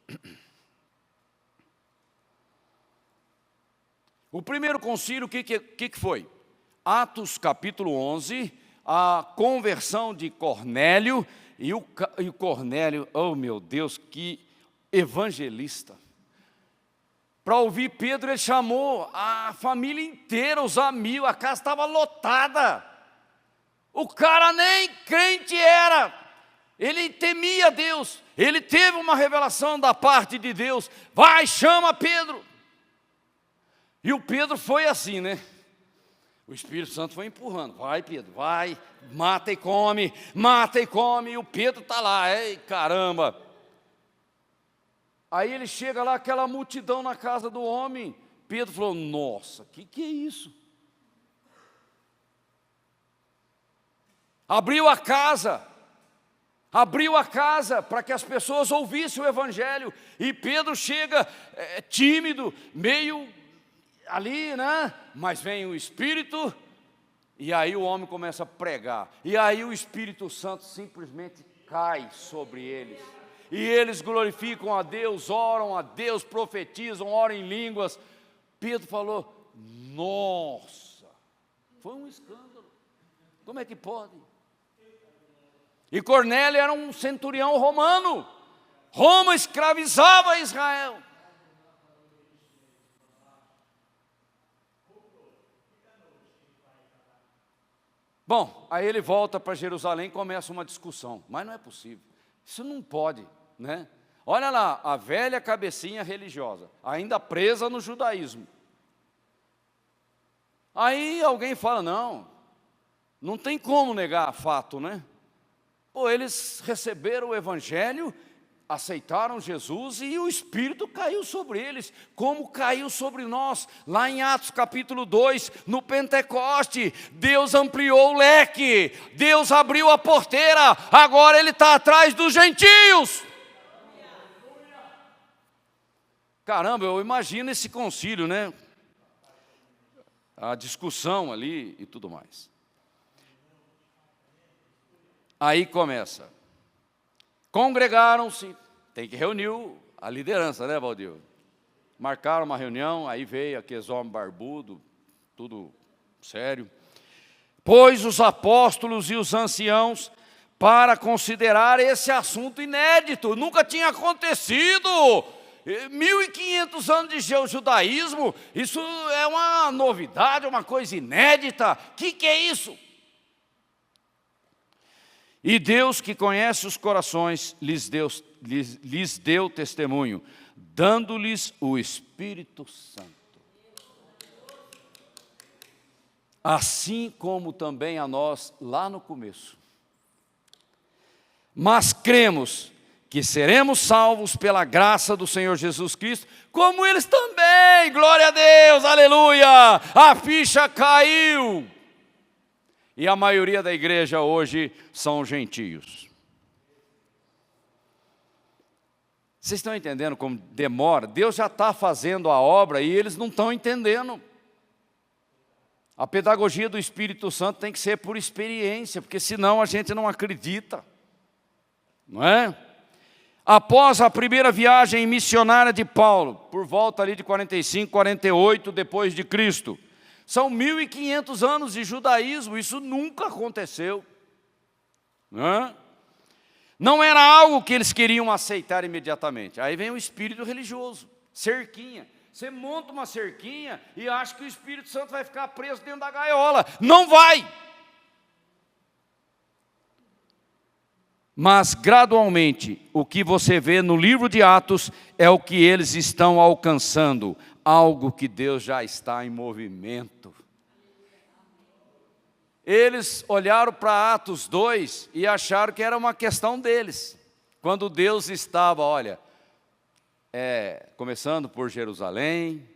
O primeiro concílio, o que foi? Atos capítulo 11, a conversão de Cornélio, e o Cornélio, oh meu Deus, que evangelista. Para ouvir Pedro, ele chamou a família inteira, os amigos, a casa estava lotada. O cara nem crente era, ele temia Deus, ele teve uma revelação da parte de Deus. Vai, chama Pedro. E o Pedro foi assim, né? O Espírito Santo foi empurrando. Vai, Pedro, vai, mata e come, e o Pedro está lá. Ei, caramba! Aí ele chega lá, aquela multidão na casa do homem. Pedro falou, nossa, que é isso? Abriu a casa para que as pessoas ouvissem o Evangelho. E Pedro chega tímido, meio ali, né? Mas vem o Espírito, e aí o homem começa a pregar. E aí o Espírito Santo simplesmente cai sobre eles. E eles glorificam a Deus, oram a Deus, profetizam, oram em línguas. Pedro falou, nossa, foi um escândalo. Como é que pode? E Cornélio era um centurião romano. Roma escravizava Israel. Bom, aí ele volta para Jerusalém e começa uma discussão. Mas não é possível. Isso não pode, né? Olha lá, a velha cabecinha religiosa, ainda presa no judaísmo. Aí alguém fala, não tem como negar fato, né? Pô, eles receberam o Evangelho, aceitaram Jesus e o Espírito caiu sobre eles, como caiu sobre nós, lá em Atos capítulo 2, no Pentecoste. Deus ampliou o leque, Deus abriu a porteira, agora Ele está atrás dos gentios. Caramba, eu imagino esse concílio, né? A discussão ali e tudo mais. Aí começa. Congregaram-se, tem que reunir a liderança, né, Valdir? Marcaram uma reunião, aí veio aqueles homens barbudos, tudo sério. Pôs os apóstolos e os anciãos para considerar esse assunto inédito, nunca tinha acontecido. 1500 anos de judaísmo, isso é uma novidade, uma coisa inédita. O que é isso? E Deus, que conhece os corações, lhes deu testemunho, dando-lhes o Espírito Santo. Assim como também a nós lá no começo. Mas cremos que seremos salvos pela graça do Senhor Jesus Cristo, como eles também, glória a Deus, aleluia, a ficha caiu. E a maioria da igreja hoje são gentios. Vocês estão entendendo como demora? Deus já está fazendo a obra e eles não estão entendendo. A pedagogia do Espírito Santo tem que ser por experiência, porque senão a gente não acredita. Não é? Após a primeira viagem missionária de Paulo, por volta ali de 45, 48 depois de Cristo, são 1500 anos de judaísmo, isso nunca aconteceu. Não era algo que eles queriam aceitar imediatamente. Aí vem o espírito religioso, cerquinha. Você monta uma cerquinha e acha que o Espírito Santo vai ficar preso dentro da gaiola. Não vai! Mas gradualmente, o que você vê no livro de Atos é o que eles estão alcançando, algo que Deus já está em movimento. Eles olharam para Atos 2 e acharam que era uma questão deles, quando Deus estava, olha, começando por Jerusalém.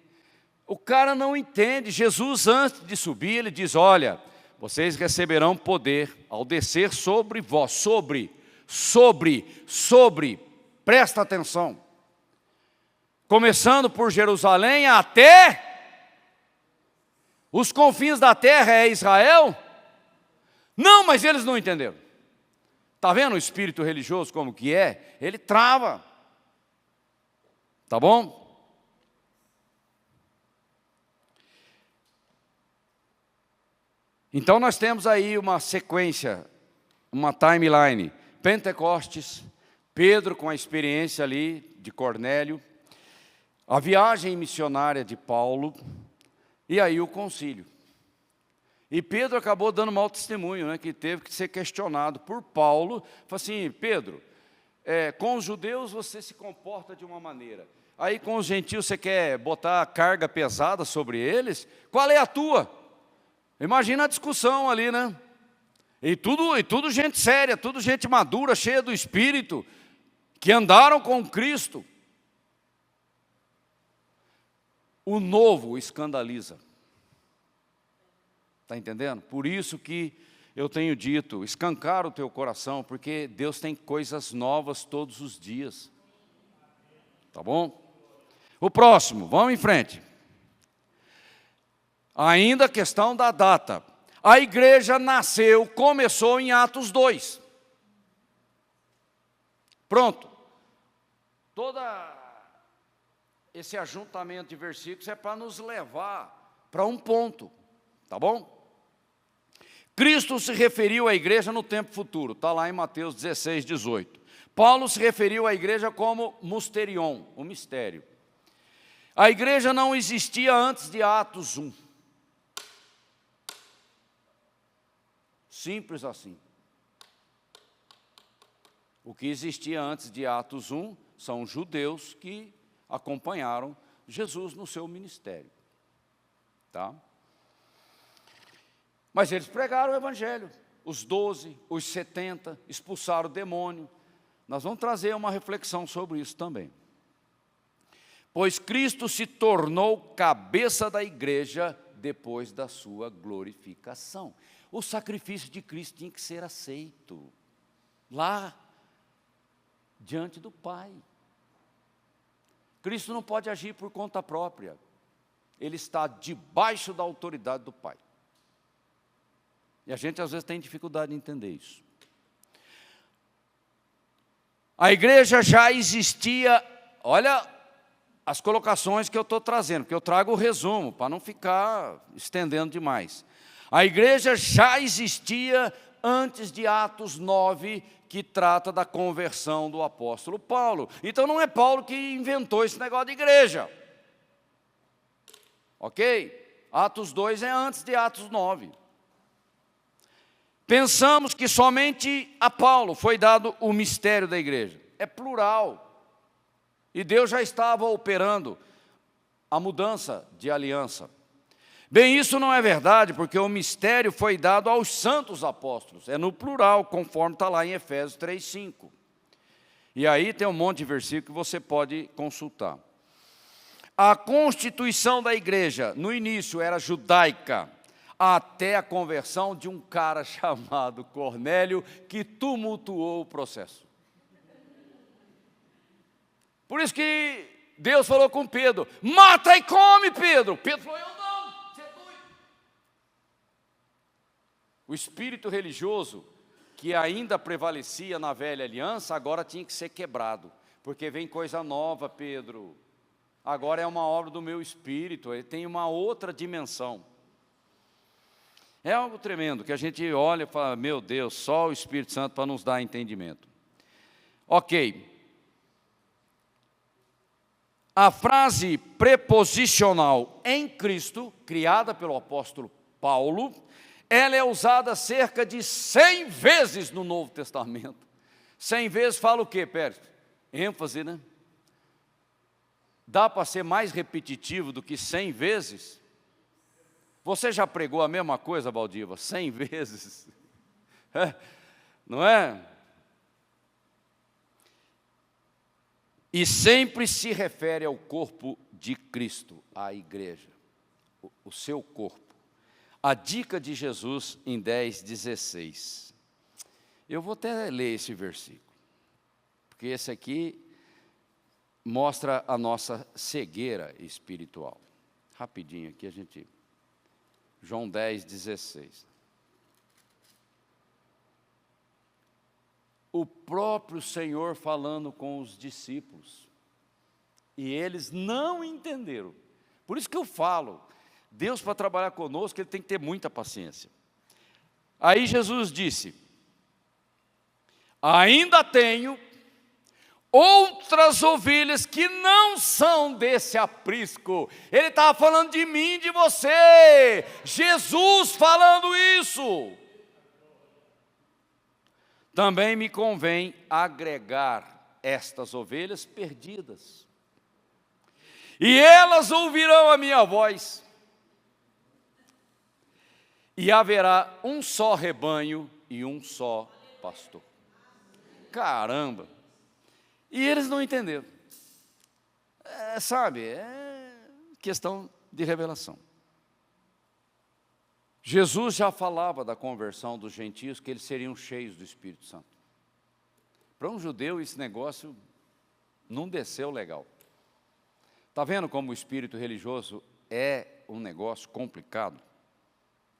O cara não entende. Jesus, antes de subir, ele diz, olha, vocês receberão poder ao descer sobre vós, sobre, presta atenção, começando por Jerusalém até os confins da terra, é Israel? Não, mas eles não entenderam. Está vendo o espírito religioso como que é? Ele trava. Tá bom? Então nós temos aí uma sequência, uma timeline. Pentecostes, Pedro com a experiência ali de Cornélio, a viagem missionária de Paulo e aí o concílio. E Pedro acabou dando mau testemunho, né, que teve que ser questionado por Paulo. Falou assim, Pedro, com os judeus você se comporta de uma maneira, aí com os gentios você quer botar carga pesada sobre eles? Qual é a tua? Imagina a discussão ali, né? E tudo gente séria, tudo gente madura, cheia do Espírito, que andaram com Cristo. O novo escandaliza. Está entendendo? Por isso que eu tenho dito, escancara o teu coração, porque Deus tem coisas novas todos os dias. Tá bom? O próximo, vamos em frente. Ainda a questão da data. A igreja nasceu, começou em Atos 2. Pronto. Todo esse ajuntamento de versículos é para nos levar para um ponto. Tá bom? Cristo se referiu à igreja no tempo futuro. Está lá em Mateus 16, 18. Paulo se referiu à igreja como musterion, o mistério. A igreja não existia antes de Atos 1. Simples assim. O que existia antes de Atos 1 são judeus que acompanharam Jesus no seu ministério. Tá? Mas eles pregaram o evangelho. Os 12, os 70, expulsaram o demônio. Nós vamos trazer uma reflexão sobre isso também. Pois Cristo se tornou cabeça da igreja depois da sua glorificação. O sacrifício de Cristo tinha que ser aceito lá, diante do Pai. Cristo não pode agir por conta própria. Ele está debaixo da autoridade do Pai. E a gente às vezes tem dificuldade de entender isso. A igreja já existia, olha as colocações que eu estou trazendo, porque eu trago o resumo, para não ficar estendendo demais. A igreja já existia antes de Atos 9, que trata da conversão do apóstolo Paulo. Então não é Paulo que inventou esse negócio de igreja. Ok? Atos 2 é antes de Atos 9. Pensamos que somente a Paulo foi dado o mistério da igreja. É plural. E Deus já estava operando a mudança de aliança. Bem, isso não é verdade, porque o mistério foi dado aos santos apóstolos. É no plural, conforme está lá em Efésios 3:5. E aí tem um monte de versículo que você pode consultar. A constituição da igreja, no início, era judaica, até a conversão de um cara chamado Cornélio, que tumultuou o processo. Por isso que Deus falou com Pedro, mata e come, Pedro. Pedro falou, eu não, você é doido. O espírito religioso, que ainda prevalecia na velha aliança, agora tinha que ser quebrado. Porque vem coisa nova, Pedro. Agora é uma obra do meu espírito, ele tem uma outra dimensão. É algo tremendo, que a gente olha e fala, meu Deus, só o Espírito Santo para nos dar entendimento. Ok. A frase preposicional em Cristo, criada pelo apóstolo Paulo, ela é usada cerca de 100 vezes no Novo Testamento. 100 vezes fala o quê, Pérez? ênfase, né? Dá para ser mais repetitivo do que 100 vezes? Você já pregou a mesma coisa, Valdiva? 100 vezes? Não é? E sempre se refere ao corpo de Cristo, à igreja, o seu corpo. A dica de Jesus em 10:16. Eu vou até ler esse versículo, porque esse aqui mostra a nossa cegueira espiritual. Rapidinho aqui a gente... João 10:16. O próprio Senhor falando com os discípulos, e eles não entenderam. Por isso que eu falo, Deus, para trabalhar conosco, Ele tem que ter muita paciência. Aí Jesus disse, ainda tenho outras ovelhas que não são desse aprisco. Ele estava falando de mim e de você. Jesus falando isso. Também me convém agregar estas ovelhas perdidas. E elas ouvirão a minha voz. E haverá um só rebanho e um só pastor. Caramba! E eles não entenderam. Sabe, é questão de revelação. Jesus já falava da conversão dos gentios, que eles seriam cheios do Espírito Santo. Para um judeu, esse negócio não desceu legal. Está vendo como o espírito religioso é um negócio complicado?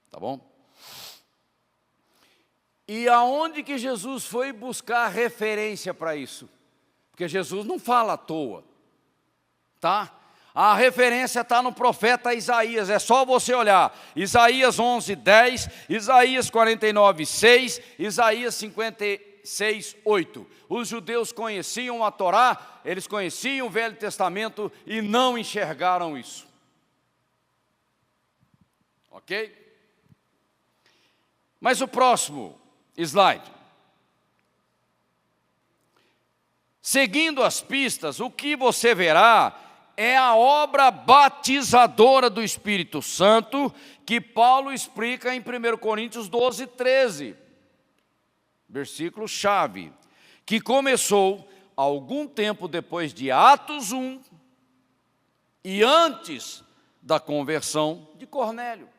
Tá bom? E aonde que Jesus foi buscar referência para isso? Porque Jesus não fala à toa, tá? A referência está no profeta Isaías, é só você olhar. Isaías 11:10, Isaías 49:6, Isaías 56:8. Os judeus conheciam a Torá, eles conheciam o Velho Testamento e não enxergaram isso. Ok? Mas o próximo slide. Seguindo as pistas, o que você verá é a obra batizadora do Espírito Santo, que Paulo explica em 1 Coríntios 12:13, versículo-chave, que começou algum tempo depois de Atos 1 e antes da conversão de Cornélio.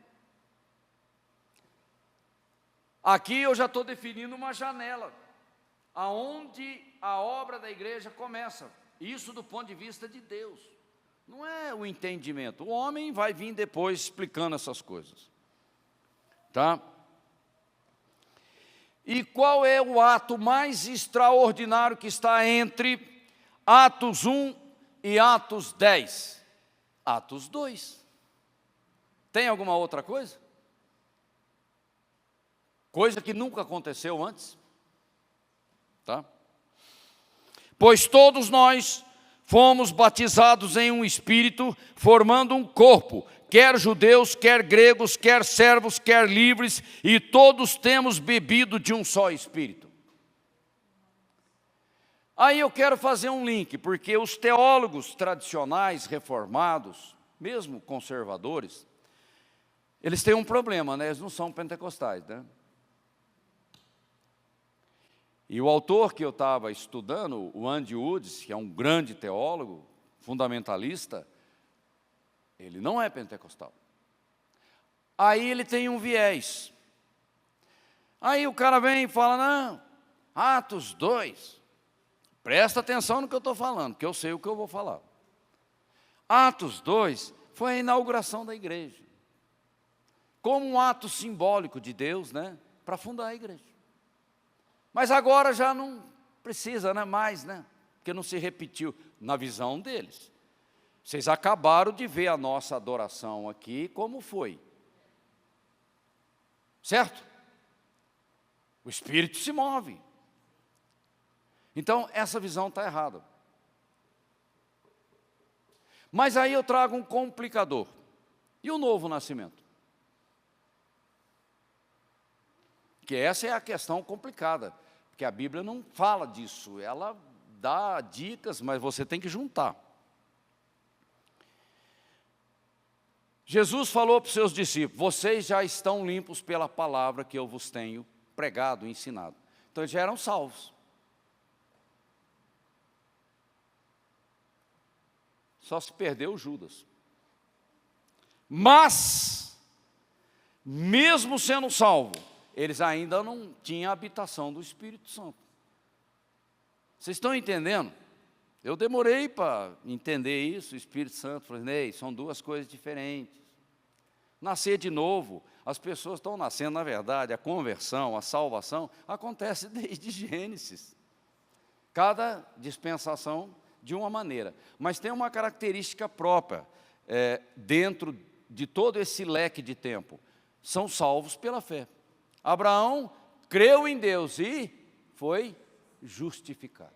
Aqui eu já estou definindo uma janela, aonde a obra da igreja começa, isso do ponto de vista de Deus. Não é o entendimento. O homem vai vir depois explicando essas coisas. Tá? E qual é o ato mais extraordinário que está entre Atos 1 e Atos 10? Atos 2. Tem alguma outra coisa? Coisa que nunca aconteceu antes. Tá? Pois todos nós fomos batizados em um espírito, formando um corpo, quer judeus, quer gregos, quer servos, quer livres, e todos temos bebido de um só espírito. Aí eu quero fazer um link, porque os teólogos tradicionais, reformados, mesmo conservadores, eles têm um problema, né? Eles não são pentecostais, né? E o autor que eu estava estudando, o Andy Woods, que é um grande teólogo, fundamentalista, ele não é pentecostal. Aí ele tem um viés. Aí o cara vem e fala, não, Atos 2, presta atenção no que eu estou falando, porque eu sei o que eu vou falar. Atos 2 foi a inauguração da igreja, como um ato simbólico de Deus, né, para fundar a igreja. Mas agora já não precisa, né, mais, né? Porque não se repetiu na visão deles. Vocês acabaram de ver a nossa adoração aqui, como foi. Certo? O Espírito se move. Então, essa visão está errada. Mas aí eu trago um complicador. E o novo nascimento? Que essa é a questão complicada. Porque a Bíblia não fala disso, ela dá dicas, mas você tem que juntar. Jesus falou para os seus discípulos, vocês já estão limpos pela palavra que eu vos tenho pregado, ensinado. Então eles já eram salvos. Só se perdeu Judas. Mas, mesmo sendo salvo, eles ainda não tinham a habitação do Espírito Santo. Vocês estão entendendo? Eu demorei para entender isso, o Espírito Santo. Falei, são duas coisas diferentes. Nascer de novo, as pessoas estão nascendo, na verdade, a conversão, a salvação, acontece desde Gênesis. Cada dispensação de uma maneira. Mas tem uma característica própria, dentro de todo esse leque de tempo. São salvos pela fé. Abraão creu em Deus e foi justificado.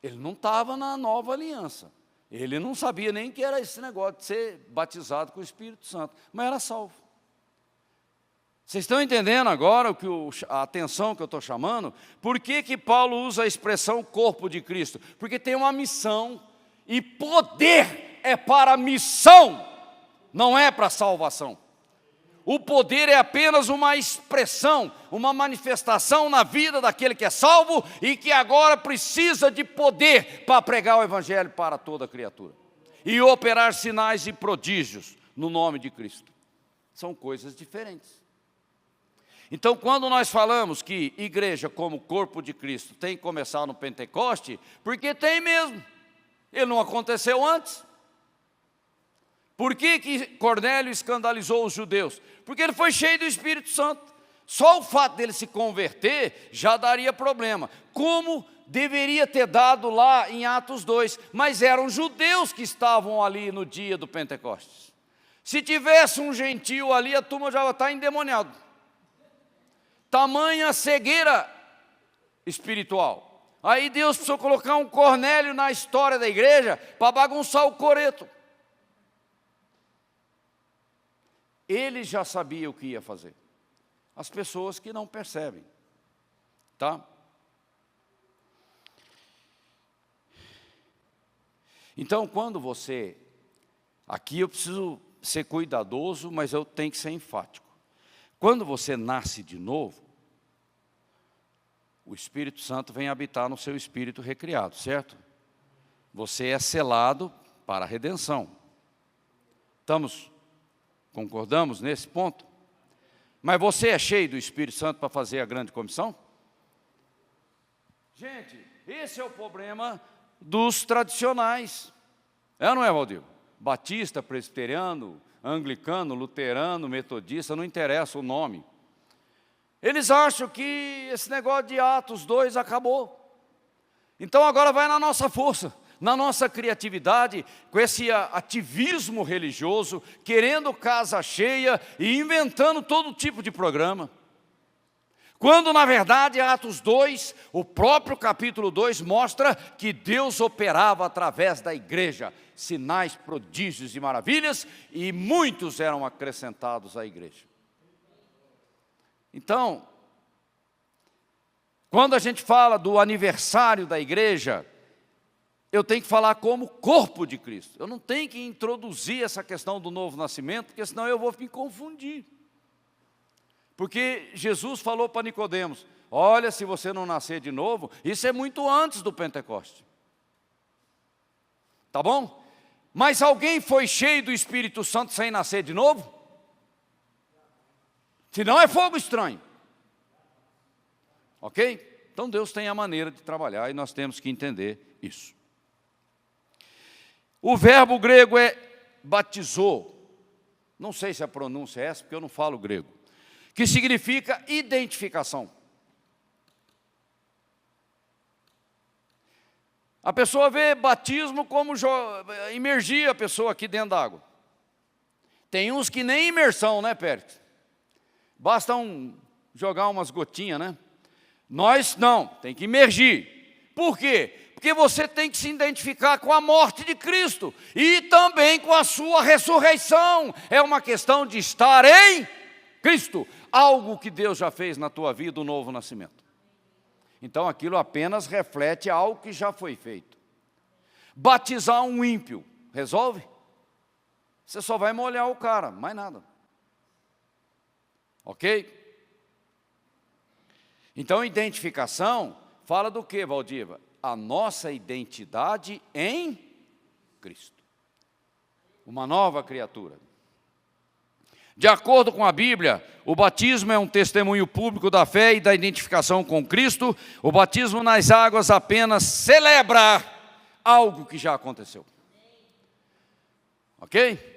Ele não estava na nova aliança. Ele não sabia nem que era esse negócio de ser batizado com o Espírito Santo, mas era salvo. Vocês estão entendendo agora a atenção que eu estou chamando? Por que Paulo usa a expressão corpo de Cristo? Porque tem uma missão, e poder é para a missão, não é para a salvação. O poder é apenas uma expressão, uma manifestação na vida daquele que é salvo e que agora precisa de poder para pregar o evangelho para toda criatura e operar sinais e prodígios no nome de Cristo. São coisas diferentes. Então, quando nós falamos que igreja como corpo de Cristo tem que começar no Pentecoste, porque tem mesmo. Ele não aconteceu antes. Por que Cornélio escandalizou os judeus? Porque ele foi cheio do Espírito Santo. Só o fato dele se converter já daria problema. Como deveria ter dado lá em Atos 2, mas eram judeus que estavam ali no dia do Pentecostes. Se tivesse um gentio ali, a turma já está endemoniada. Tamanha cegueira espiritual. Aí Deus precisou colocar um Cornélio na história da igreja para bagunçar o coreto. Ele já sabia o que ia fazer. As pessoas que não percebem, tá? Então, quando você... Aqui eu preciso ser cuidadoso, mas eu tenho que ser enfático. Quando você nasce de novo, o Espírito Santo vem habitar no seu espírito recriado, certo? Você é selado para a redenção. Concordamos nesse ponto? Mas você é cheio do Espírito Santo para fazer a grande comissão? Gente, esse é o problema dos tradicionais. É ou não é, Valdir? Batista, presbiteriano, anglicano, luterano, metodista, não interessa o nome. Eles acham que esse negócio de Atos 2 acabou. Então agora vai na nossa força, na nossa criatividade, com esse ativismo religioso, querendo casa cheia e inventando todo tipo de programa. Quando, na verdade, Atos 2, o próprio capítulo 2, mostra que Deus operava através da igreja, sinais, prodígios e maravilhas, e muitos eram acrescentados à igreja. Então, quando a gente fala do aniversário da igreja, eu tenho que falar como corpo de Cristo. Eu não tenho que introduzir essa questão do novo nascimento, porque senão eu vou me confundir. Porque Jesus falou para Nicodemos, olha, se você não nascer de novo, isso é muito antes do Pentecoste. Tá bom? Mas alguém foi cheio do Espírito Santo sem nascer de novo? Senão é fogo estranho. Ok? Então Deus tem a maneira de trabalhar e nós temos que entender isso. O verbo grego é batizou. Não sei se a pronúncia é essa, porque eu não falo grego. Que significa identificação. A pessoa vê batismo como imergir a pessoa aqui dentro da água. Tem uns que nem imersão, né, Pérez? Basta jogar umas gotinhas, né? Nós não, tem que imergir. Por quê? Porque você tem que se identificar com a morte de Cristo e também com a sua ressurreição. É uma questão de estar em Cristo, algo que Deus já fez na tua vida, o novo nascimento. Então aquilo apenas reflete algo que já foi feito. Batizar um ímpio, resolve? Você só vai molhar o cara, mais nada. Ok? Então identificação fala do que, Valdiva? A nossa identidade em Cristo. Uma nova criatura. De acordo com a Bíblia, o batismo é um testemunho público da fé e da identificação com Cristo. O batismo nas águas apenas celebra algo que já aconteceu. Ok?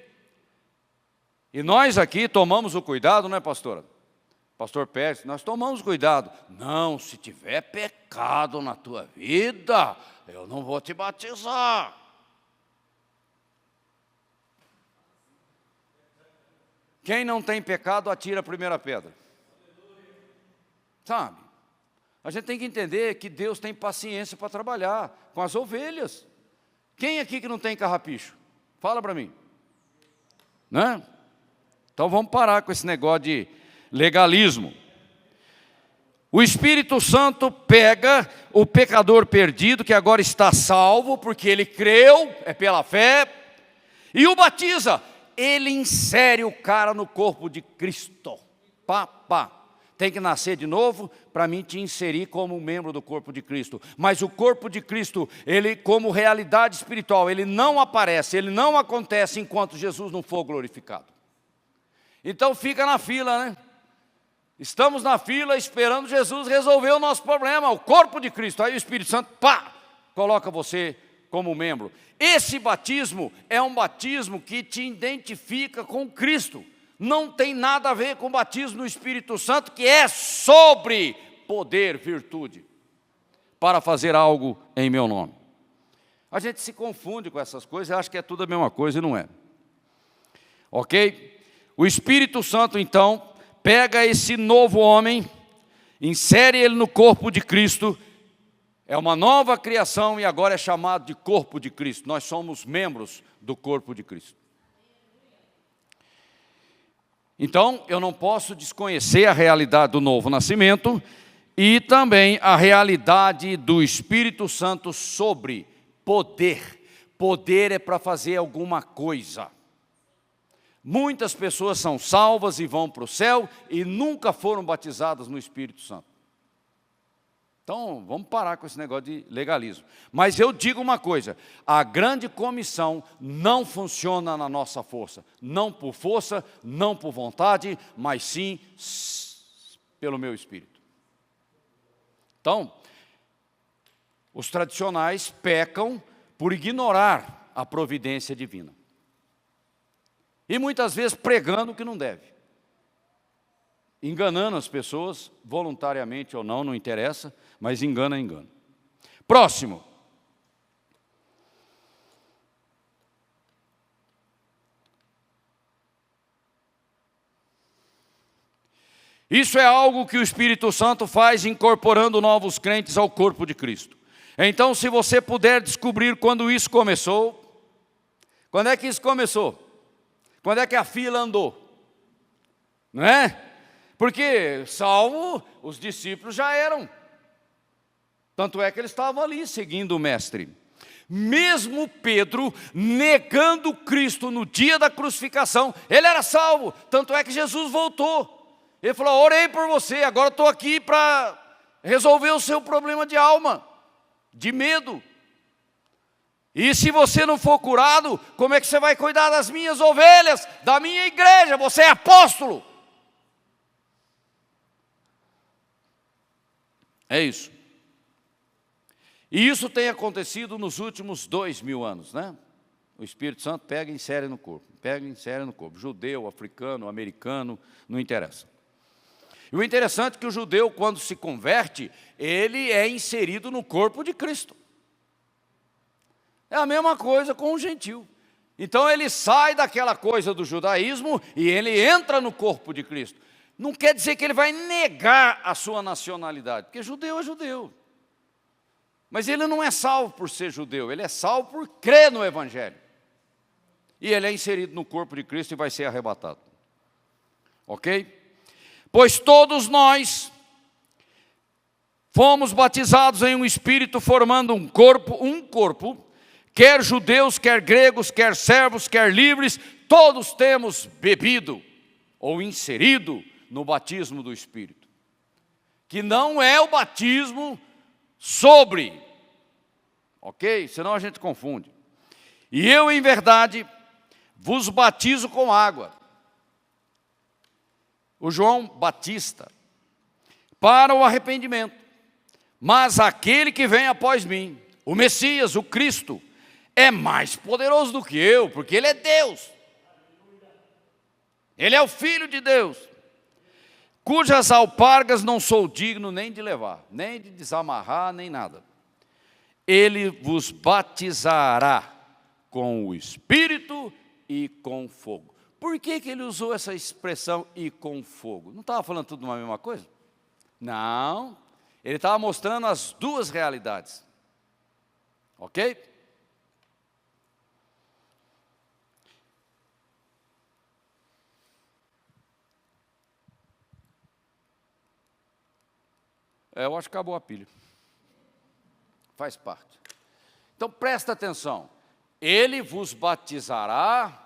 E nós aqui tomamos o cuidado, não é, pastora? Pastor Pérez, nós tomamos cuidado. Não, se tiver pecado na tua vida, eu não vou te batizar. Quem não tem pecado, atira a primeira pedra. Sabe? A gente tem que entender que Deus tem paciência para trabalhar com as ovelhas. Quem aqui que não tem carrapicho? Fala para mim. Né? Então vamos parar com esse negócio de legalismo. O Espírito Santo pega o pecador perdido, que agora está salvo, porque ele creu, é pela fé, e o batiza. ele insere o cara no corpo de Cristo. Pá. Tem que nascer de novo para mim te inserir como membro do corpo de Cristo. Mas o corpo de Cristo, ele como realidade espiritual, ele não aparece, ele não acontece enquanto Jesus não for glorificado. Então fica na fila, né? Estamos na fila esperando Jesus resolver o nosso problema, o corpo de Cristo. Aí o Espírito Santo, coloca você como membro. Esse batismo é um batismo que te identifica com Cristo. Não tem nada a ver com o batismo no Espírito Santo, que é sobre poder, virtude, para fazer algo em meu nome. A gente se confunde com essas coisas, acha que é tudo a mesma coisa e não é. Ok? O Espírito Santo, então, pega esse novo homem, insere ele no corpo de Cristo, é uma nova criação e agora é chamado de corpo de Cristo. Nós somos membros do corpo de Cristo. Então, eu não posso desconhecer a realidade do novo nascimento e também a realidade do Espírito Santo sobre poder. Poder é para fazer alguma coisa. Muitas pessoas são salvas e vão para o céu e nunca foram batizadas no Espírito Santo. Então, vamos parar com esse negócio de legalismo. Mas eu digo uma coisa, a grande comissão não funciona na nossa força. Não por força, não por vontade, mas sim pelo meu Espírito. Então, os tradicionais pecam por ignorar a providência divina. E muitas vezes pregando o que não deve. Enganando as pessoas, voluntariamente ou não, não interessa, mas engana. Próximo. Isso é algo que o Espírito Santo faz incorporando novos crentes ao corpo de Cristo. Então, se você puder descobrir quando isso começou, quando é que isso começou? Quando é que a fila andou? Não é? Porque salvo, os discípulos já eram. Tanto é que eles estavam ali seguindo o mestre. Mesmo Pedro negando Cristo no dia da crucificação, ele era salvo. Tanto é que Jesus voltou. Ele falou, orei por você, agora estou aqui para resolver o seu problema de alma, de medo. E se você não for curado, como é que você vai cuidar das minhas ovelhas, da minha igreja? Você é apóstolo. É isso. E isso tem acontecido nos últimos 2000 anos, né? O Espírito Santo pega e insere no corpo. Judeu, africano, americano, não interessa. E o interessante é que o judeu, quando se converte, ele é inserido no corpo de Cristo. É a mesma coisa com o gentil. Então ele sai daquela coisa do judaísmo e ele entra no corpo de Cristo. Não quer dizer que ele vai negar a sua nacionalidade, porque judeu é judeu. Mas ele não é salvo por ser judeu, ele é salvo por crer no Evangelho. E ele é inserido no corpo de Cristo e vai ser arrebatado. Ok? Pois todos nós fomos batizados em um Espírito, formando um corpo, quer judeus, quer gregos, quer servos, quer livres, todos temos bebido ou inserido no batismo do Espírito, que não é o batismo sobre, ok? Senão a gente confunde. E eu, em verdade, vos batizo com água. O João Batista, para o arrependimento. Mas aquele que vem após mim, o Messias, o Cristo, é mais poderoso do que eu, porque Ele é Deus. Ele é o Filho de Deus, cujas alpargas não sou digno nem de levar, nem de desamarrar, nem nada. Ele vos batizará com o Espírito e com fogo. Por que ele usou essa expressão e com fogo? Não estava falando tudo uma mesma coisa? Não, ele estava mostrando as duas realidades. Ok? Eu acho que acabou a pilha. Faz parte. Então presta atenção. Ele vos batizará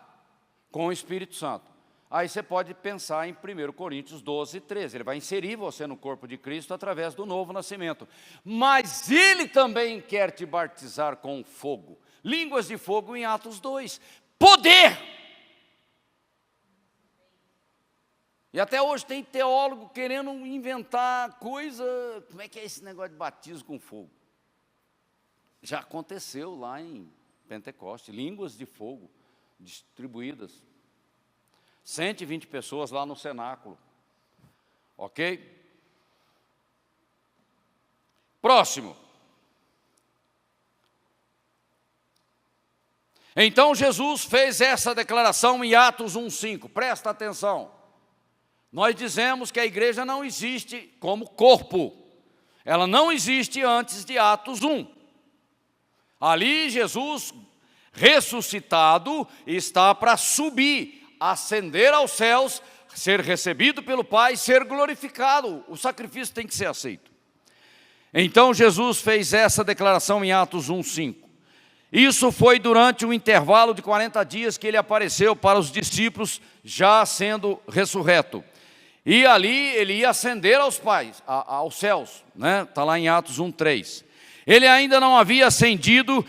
com o Espírito Santo. Aí você pode pensar em 1 Coríntios 12, 13. Ele vai inserir você no corpo de Cristo através do novo nascimento. Mas Ele também quer te batizar com fogo. Línguas de fogo em Atos 2. Poder! E até hoje tem teólogo querendo inventar coisa. Como é que é esse negócio de batismo com fogo? Já aconteceu lá em Pentecoste. Línguas de fogo distribuídas. 120 pessoas lá no cenáculo. Ok? Próximo. Então Jesus fez essa declaração em Atos 1:5. Presta atenção. Nós dizemos que a igreja não existe como corpo. Ela não existe antes de Atos 1. Ali Jesus, ressuscitado, está para subir, ascender aos céus, ser recebido pelo Pai, ser glorificado. O sacrifício tem que ser aceito. Então Jesus fez essa declaração em Atos 1:5. Isso foi durante um intervalo de 40 dias que ele apareceu para os discípulos, já sendo ressurreto. E ali ele ia ascender aos céus, né? Está lá em Atos 1:3. Ele ainda não havia ascendido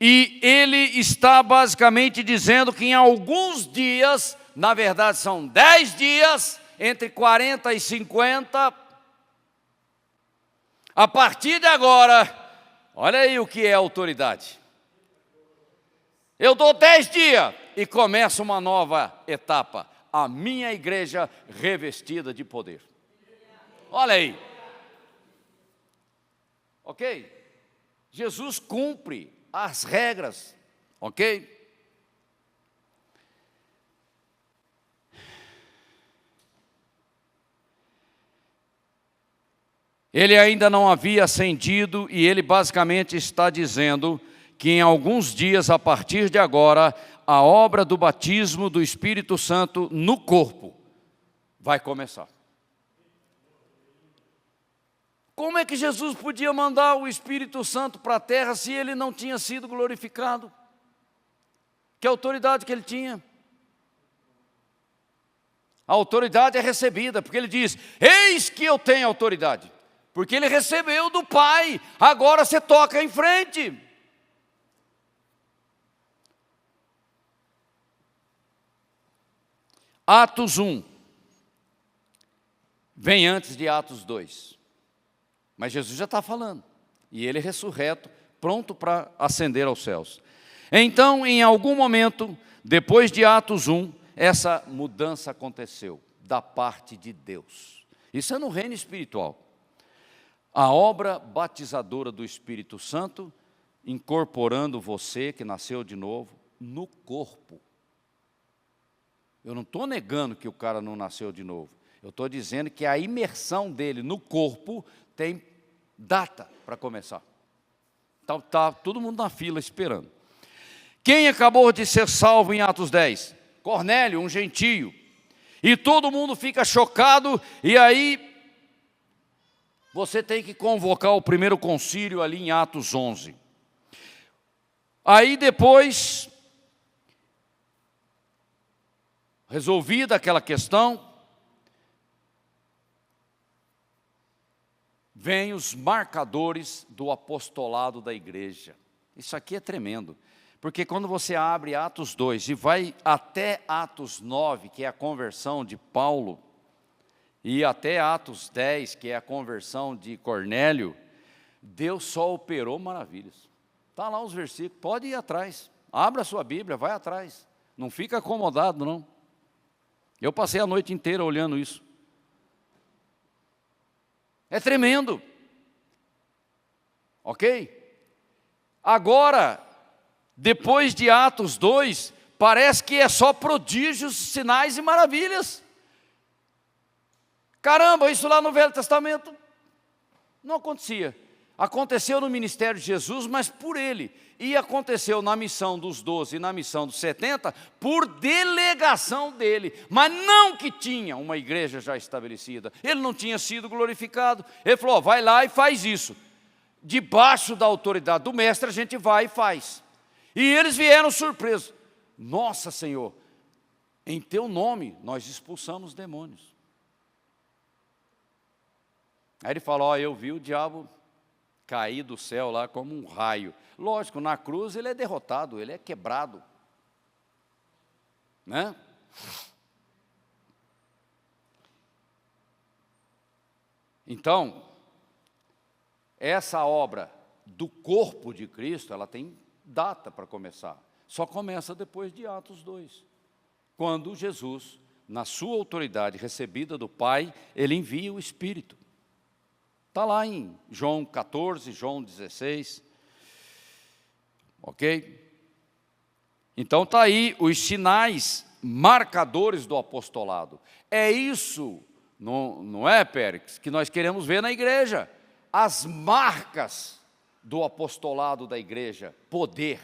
e ele está basicamente dizendo que em alguns dias, na verdade são 10 dias, entre 40 e 50, a partir de agora, olha aí o que é autoridade. Eu dou 10 dias e começa uma nova etapa. A minha igreja revestida de poder. Olha aí. Ok? Jesus cumpre as regras. Ok? Ele ainda não havia ascendido e ele basicamente está dizendo que em alguns dias, a partir de agora, a obra do batismo do Espírito Santo no corpo vai começar. Como é que Jesus podia mandar o Espírito Santo para a terra se ele não tinha sido glorificado? Que autoridade que ele tinha? A autoridade é recebida, porque ele diz, eis que eu tenho autoridade. Porque ele recebeu do Pai, agora você toca em frente. Atos 1 vem antes de Atos 2, mas Jesus já está falando, e ele ressurreto, pronto para ascender aos céus. Então, em algum momento, depois de Atos 1, essa mudança aconteceu, da parte de Deus. Isso é no reino espiritual. A obra batizadora do Espírito Santo, incorporando você, que nasceu de novo, no corpo. Eu não estou negando que o cara não nasceu de novo. Eu estou dizendo que a imersão dele no corpo tem data para começar. Então está todo mundo na fila esperando. Quem acabou de ser salvo em Atos 10? Cornélio, um gentio. E todo mundo fica chocado, e aí você tem que convocar o primeiro concílio ali em Atos 11. Aí depois, resolvida aquela questão, vem os marcadores do apostolado da igreja. Isso aqui é tremendo, porque quando você abre Atos 2 e vai até Atos 9, que é a conversão de Paulo, e até Atos 10, que é a conversão de Cornélio, Deus só operou maravilhas. Está lá os versículos, pode ir atrás, abra a sua Bíblia, vai atrás, não fica acomodado não. Eu passei a noite inteira olhando isso. É tremendo. Ok? Agora, depois de Atos 2, parece que é só prodígios, sinais e maravilhas. Caramba, isso lá no Velho Testamento não acontecia. Aconteceu no ministério de Jesus, mas por ele. E aconteceu na missão dos 12 e na missão dos 70, por delegação dele. Mas não que tinha uma igreja já estabelecida. Ele não tinha sido glorificado. Ele falou, vai lá e faz isso. Debaixo da autoridade do mestre, a gente vai e faz. E eles vieram surpresos. Nossa, Senhor, Em teu nome nós expulsamos demônios. Aí ele fala, ó, eu vi o diabo cair do céu lá como um raio. Lógico, na cruz ele é derrotado, ele é quebrado. Né? Então, essa obra do corpo de Cristo, ela tem data para começar. Só começa depois de Atos 2. Quando Jesus, na sua autoridade recebida do Pai, ele envia o Espírito. Está lá em João 14, João 16. Ok? Então está aí os sinais marcadores do apostolado. É isso, não é, Périx, que nós queremos ver na igreja. As marcas do apostolado da igreja, poder.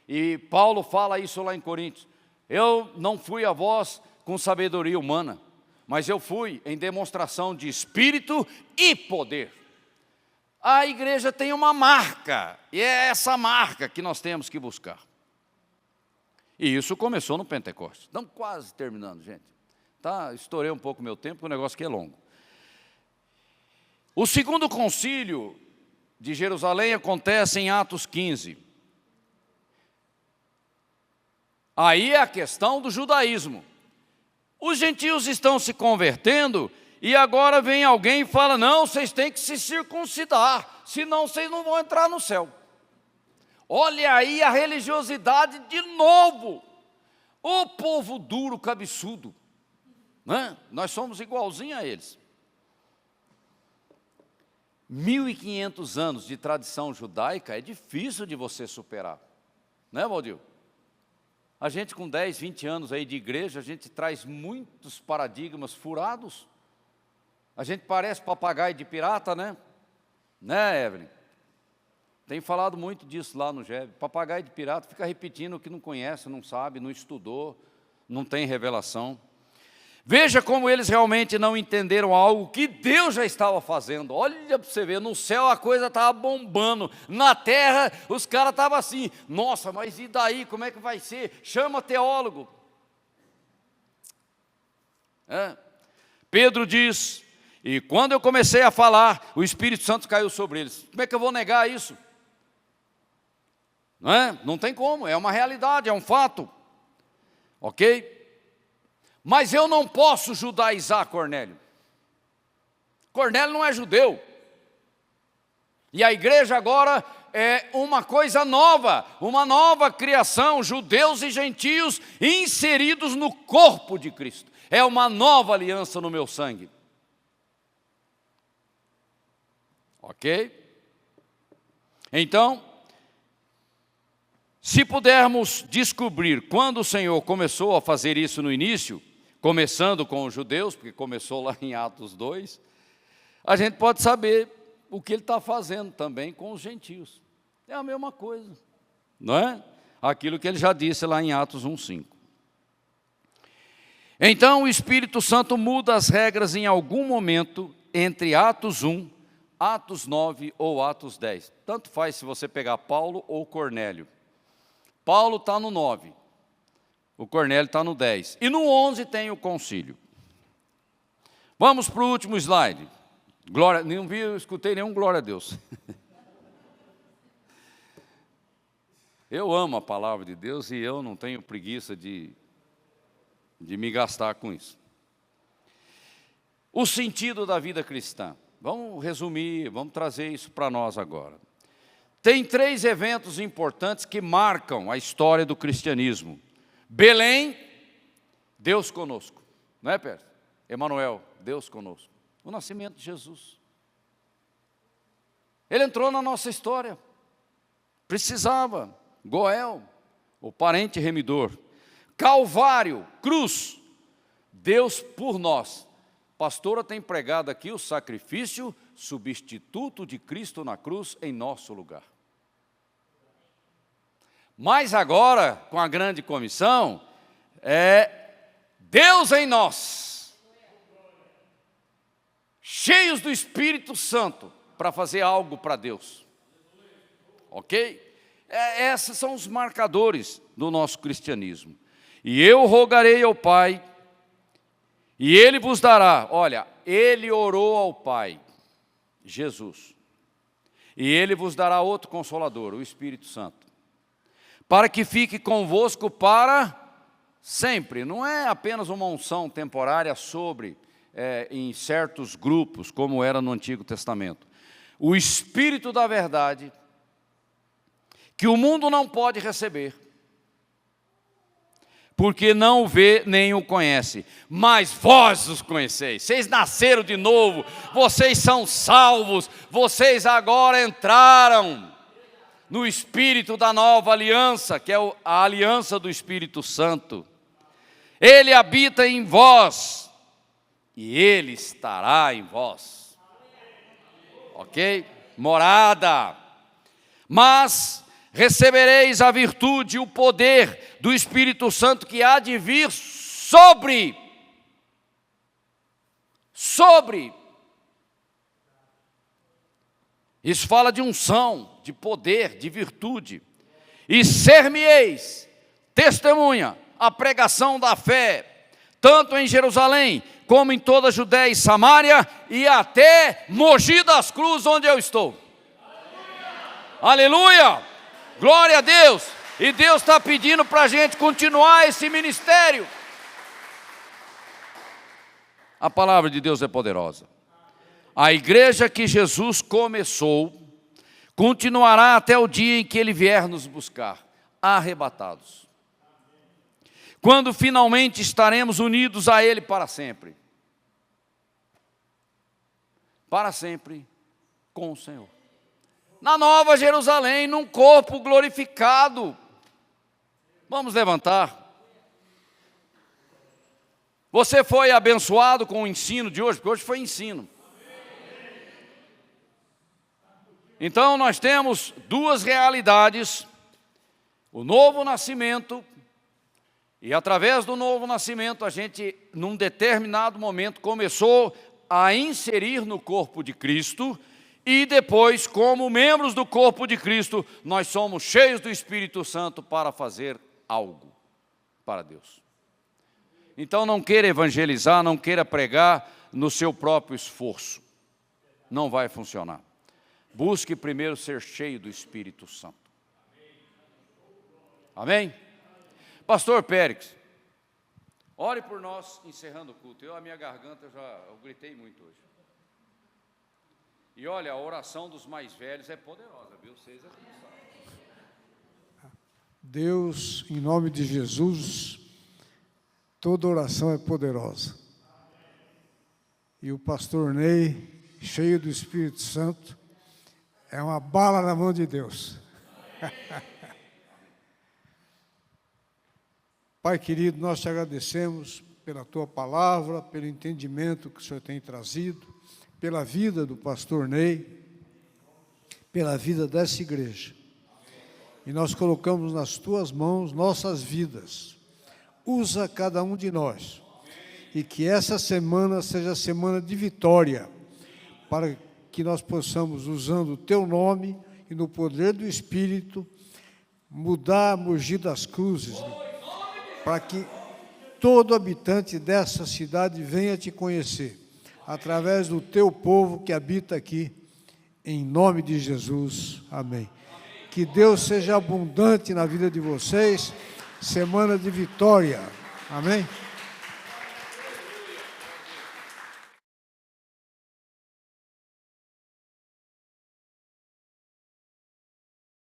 E Paulo fala isso lá em Coríntios. Eu não fui a vós com sabedoria humana, mas eu fui em demonstração de espírito e poder. A igreja tem uma marca, e é essa marca que nós temos que buscar. E isso começou no Pentecostes. Estamos quase terminando, gente. Tá, estourei um pouco o meu tempo, o negócio aqui é longo. O segundo concílio de Jerusalém acontece em Atos 15. Aí é a questão do judaísmo. Os gentios estão se convertendo e agora vem alguém e fala, não, vocês têm que se circuncidar, senão vocês não vão entrar no céu. Olha aí a religiosidade de novo. O povo duro, cabeçudo. Né? Nós somos igualzinho a eles. 1.500 anos de tradição judaica é difícil de você superar. Né, Valdir? A gente com 10, 20 anos aí de igreja, a gente traz muitos paradigmas furados. A gente parece papagaio de pirata, né? Né, Evelyn? Tem falado muito disso lá no GEB. Papagaio de pirata fica repetindo o que não conhece, não sabe, não estudou, não tem revelação. Veja como eles realmente não entenderam algo que Deus já estava fazendo. Olha para você ver, no céu a coisa estava bombando, na terra os caras estavam assim, nossa, mas e daí, como é que vai ser? Chama teólogo. Pedro diz, e quando eu comecei a falar, o Espírito Santo caiu sobre eles. Como é que eu vou negar isso? Não tem como, é uma realidade, é um fato. Ok? Mas eu não posso judaizar Cornélio. Cornélio não é judeu. E a igreja agora é uma coisa nova, uma nova criação, judeus e gentios inseridos no corpo de Cristo. É uma nova aliança no meu sangue. Ok? Então, se pudermos descobrir quando o Senhor começou a fazer isso no início, começando com os judeus, porque começou lá em Atos 2, a gente pode saber o que ele está fazendo também com os gentios. É a mesma coisa, não é? Aquilo que ele já disse lá em Atos 1:5. Então o Espírito Santo muda as regras em algum momento entre Atos 1, Atos 9 ou Atos 10. Tanto faz se você pegar Paulo ou Cornélio. Paulo está no 9. O Cornélio está no 10. E no 11 tem o concílio. Vamos para o último slide. Glória, não vi, eu escutei nenhum glória a Deus. Eu amo a palavra de Deus e eu não tenho preguiça de me gastar com isso. O sentido da vida cristã. Vamos resumir, vamos trazer isso para nós agora. Tem 3 eventos importantes que marcam a história do cristianismo. Belém, Deus conosco. Não é, Pedro? Emanuel, Deus conosco. O nascimento de Jesus. Ele entrou na nossa história. Precisava. Goel, o parente remidor. Calvário, cruz. Deus por nós. Pastora tem pregado aqui o sacrifício substituto de Cristo na cruz em nosso lugar. Mas agora, com a grande comissão, é Deus em nós, cheios do Espírito Santo, para fazer algo para Deus. Ok? Esses são os marcadores do nosso cristianismo. E eu rogarei ao Pai, e Ele vos dará. Olha, Ele orou ao Pai, Jesus. E Ele vos dará outro Consolador, o Espírito Santo, para que fique convosco para sempre. Não é apenas uma unção temporária em certos grupos, como era no Antigo Testamento. O Espírito da verdade, que o mundo não pode receber, porque não o vê nem o conhece, mas vós os conheceis, vocês nasceram de novo, vocês são salvos, vocês agora entraram no Espírito da nova aliança, que é a aliança do Espírito Santo. Ele habita em vós, e Ele estará em vós. Ok? Morada. Mas recebereis a virtude e o poder do Espírito Santo que há de vir sobre. Isso fala de unção, de poder, de virtude. E ser-me-eis testemunha, a pregação da fé, tanto em Jerusalém, como em toda a Judéia e Samaria, e até Mogi das Cruzes, onde eu estou. Aleluia! Glória a Deus! E Deus está pedindo para a gente continuar esse ministério. A palavra de Deus é poderosa. A igreja que Jesus começou, continuará até o dia em que Ele vier nos buscar, arrebatados. Quando finalmente estaremos unidos a Ele para sempre. Para sempre com o Senhor. Na Nova Jerusalém, num corpo glorificado. Vamos levantar. Você foi abençoado com o ensino de hoje, porque hoje foi ensino. Então nós temos duas realidades: o novo nascimento, e através do novo nascimento a gente, num determinado momento, começou a inserir no corpo de Cristo, e depois, como membros do corpo de Cristo, nós somos cheios do Espírito Santo para fazer algo para Deus. Então não queira evangelizar, não queira pregar no seu próprio esforço. Não vai funcionar. Busque primeiro ser cheio do Espírito Santo. Amém? Pastor Pérez, ore por nós encerrando o culto. A minha garganta, eu gritei muito hoje. E olha, a oração dos mais velhos é poderosa, viu? Vocês é que sabem. Deus, em nome de Jesus, toda oração é poderosa. E o pastor Ney, cheio do Espírito Santo, é uma bala na mão de Deus. Pai querido, nós te agradecemos pela tua palavra, pelo entendimento que o Senhor tem trazido, pela vida do pastor Ney, pela vida dessa igreja. E nós colocamos nas tuas mãos nossas vidas. Usa cada um de nós. E que essa semana seja semana de vitória, para que nós possamos, usando o teu nome e no poder do Espírito, mudar Mogi das Cruzes, para que todo habitante dessa cidade venha te conhecer, através do teu povo que habita aqui, em nome de Jesus. Amém. Que Deus seja abundante na vida de vocês, semana de vitória. Amém.